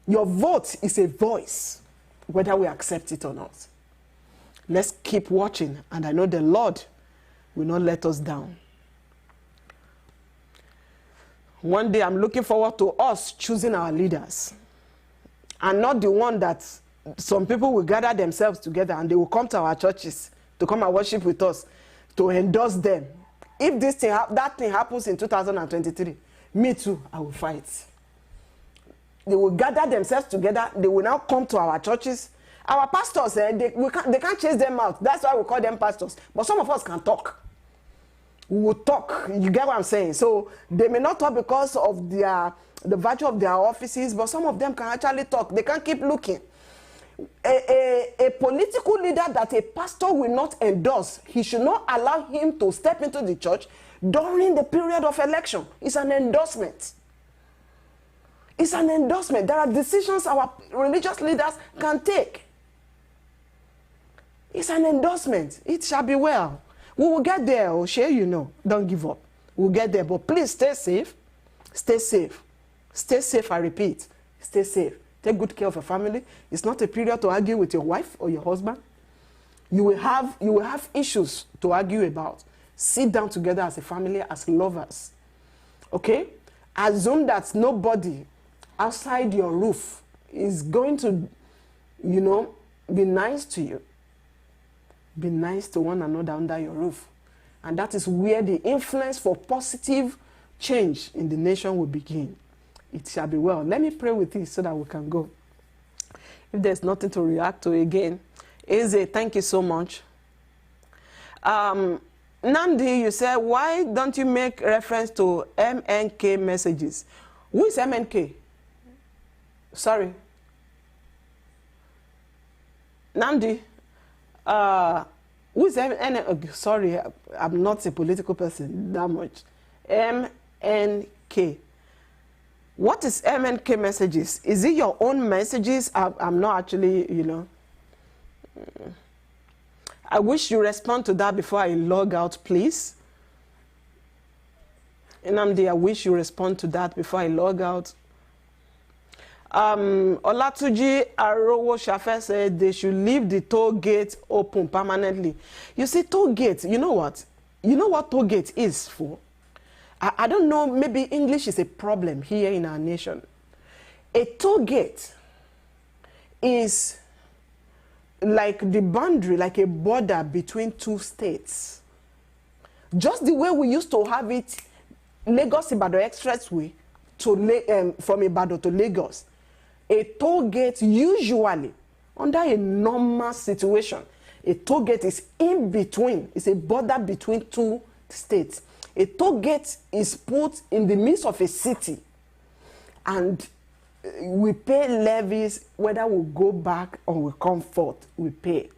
Your vote is a voice, whether we accept it or not. Let's keep watching, and I know the Lord will not let us down. One day I'm looking forward to us choosing our leaders, and not the one that some people will gather themselves together and they will come to our churches to come and worship with us, to endorse them. If that thing happens in 2023, me too, I will fight. They will gather themselves together. They will now come to our churches. Our pastors, they can't chase them out. That's why we call them pastors. But some of us can talk. we will talk. You get what I'm saying? So they may not talk because of the virtue of their offices, but some of them can actually talk. They can't keep looking. A political leader that a pastor will not endorse, he should not allow him to step into the church during the period of election. It's an endorsement. It's an endorsement. There are decisions our religious leaders can take. It's an endorsement. It shall be well. We will get there, Oshe, you know. Don't give up. We'll get there. But please stay safe. Stay safe. Stay safe, I repeat. Stay safe. Take good care of your family. It's not a period to argue with your wife or your husband. You will have issues to argue about. Sit down together as a family, as lovers. Okay? Assume that nobody outside your roof is going to, you know, be nice to you. Be nice to one another under your roof. And that is where the influence for positive change in the nation will begin. It shall be well. Let me pray with you so that we can go. If there's nothing to react to again, Eze, thank you so much. Nandi, you said, why don't you make reference to MNK messages? Who is MNK? Sorry. Nandi, who is MNK? Sorry, I'm not a political person that much. MNK. What is MNK messages? Is it your own messages? I'm not actually, you know. I wish you respond to that before I log out, please. Nnamdi, I wish you respond to that before I log out. Olatuji Arowo Shafe said they should leave the toll gate open permanently. You see, toll gate, you know what? You know what toll gate is for? I don't know, maybe English is a problem here in our nation. A toll gate is like the boundary, like a border between two states. Just the way we used to have it, Lagos-Ibadan Expressway from Ibadan to Lagos. A toll gate usually, under a normal situation, a toll gate is in between. It's a border between two states. A toll gate is put in the midst of a city, and we pay levies whether we go back or we come forth. We pay.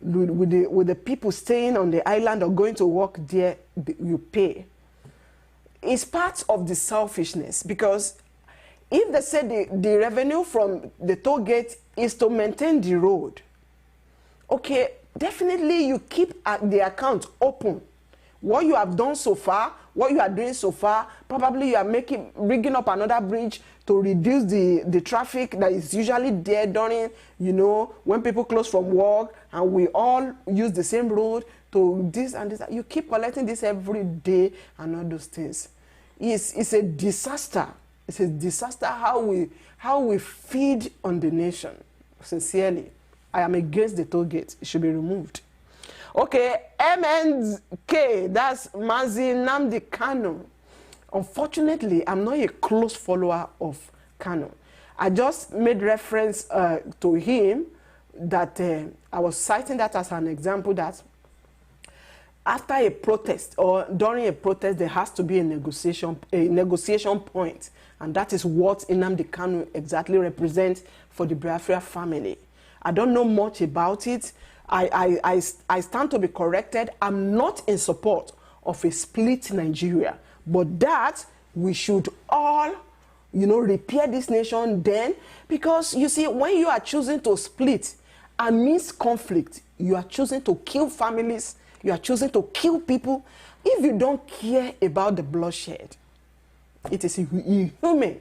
With the people staying on the island or going to work there, you pay. It's part of the selfishness, because if they say the revenue from the toll gate is to maintain the road, okay, definitely you keep the account open. What you have done so far, what you are doing so far, probably you are rigging up another bridge to reduce the traffic that is usually there during, you know, when people close from work and we all use the same road to this and this. You keep collecting this every day and all those things. It's a disaster. It's a disaster how we feed on the nation. Sincerely, I am against the toll gate. It should be removed. Okay, MNK, that's Mazi Nnamdi Kanu. Unfortunately, I'm not a close follower of Kanu. I just made reference to him that I was citing that as an example that after a protest or during a protest, there has to be a negotiation point. And that is what Nnamdi Kanu exactly represents for the Biafra family. I don't know much about it. I stand to be corrected. I'm not in support of a split Nigeria, but that we should all, you know, repair this nation then, because you see, when you are choosing to split amidst conflict, you are choosing to kill families, you are choosing to kill people. If you don't care about the bloodshed, it is inhuman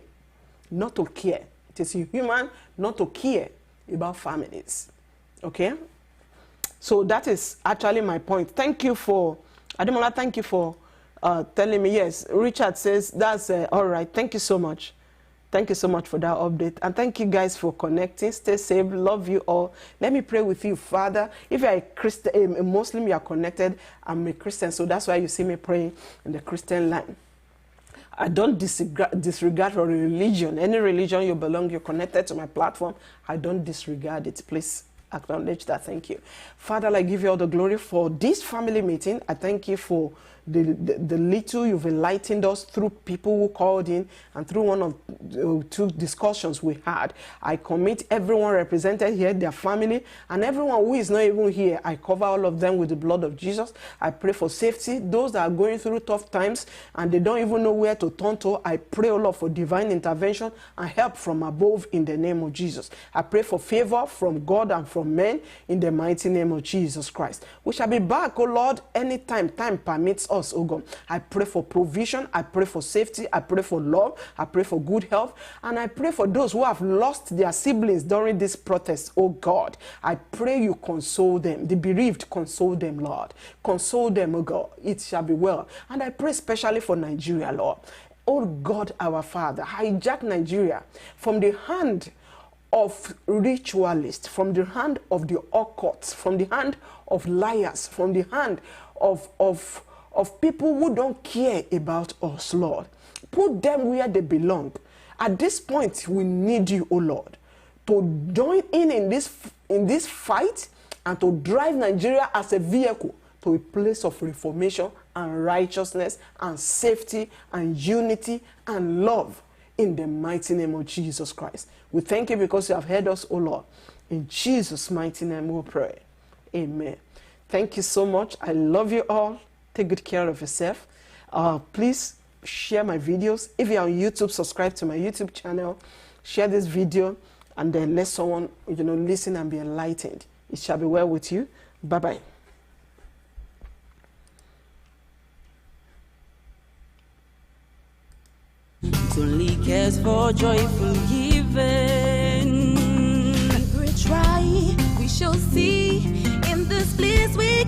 not to care. It is inhuman not to care about families. Okay? So that is actually my point. Thank you for, Ademola, thank you for telling me. Yes, Richard says that's all right. Thank you so much. Thank you so much for that update. And thank you guys for connecting. Stay safe. Love you all. Let me pray with you, Father. If you are a Christian, a Muslim, you are connected. I'm a Christian, so that's why you see me praying in the Christian line. I don't disregard your religion. Any religion you belong, you're connected to my platform. I don't disregard it. Please acknowledge that. Thank you. Father, I give you all the glory for this family meeting. I thank you for the little you've enlightened us through people who called in and through one of two discussions we had. I commit everyone represented here, their family, and everyone who is not even here. I cover all of them with the blood of Jesus. I pray for safety. Those that are going through tough times and they don't even know where to turn to, I pray, oh Lord, for divine intervention and help from above in the name of Jesus. I pray for favor from God and from men in the mighty name of Jesus Christ. We shall be back, oh Lord, anytime time permits us, oh God. I pray for provision. I pray for safety. I pray for love. I pray for good health. And I pray for those who have lost their siblings during this protest, oh God. I pray you console them. The bereaved, console them, Lord. Console them, oh God. It shall be well. And I pray especially for Nigeria, Lord. Oh God, our Father, hijack Nigeria from the hand of ritualists, from the hand of the occults, from the hand of liars, from the hand of people who don't care about us, Lord. Put them where they belong. At this point, we need you, O Lord, to join in this fight and to drive Nigeria as a vehicle to a place of reformation and righteousness and safety and unity and love in the mighty name of Jesus Christ. We thank you because you have heard us, O Lord. In Jesus' mighty name we pray. Amen. Thank you so much. I love you all. Take good care of yourself. Please share my videos. If you're on YouTube, subscribe to my YouTube channel. Share this video and then let someone, listen and be enlightened. It shall be well with you. Bye-bye. It only cares for joyful giving. If we try, we shall see in this place we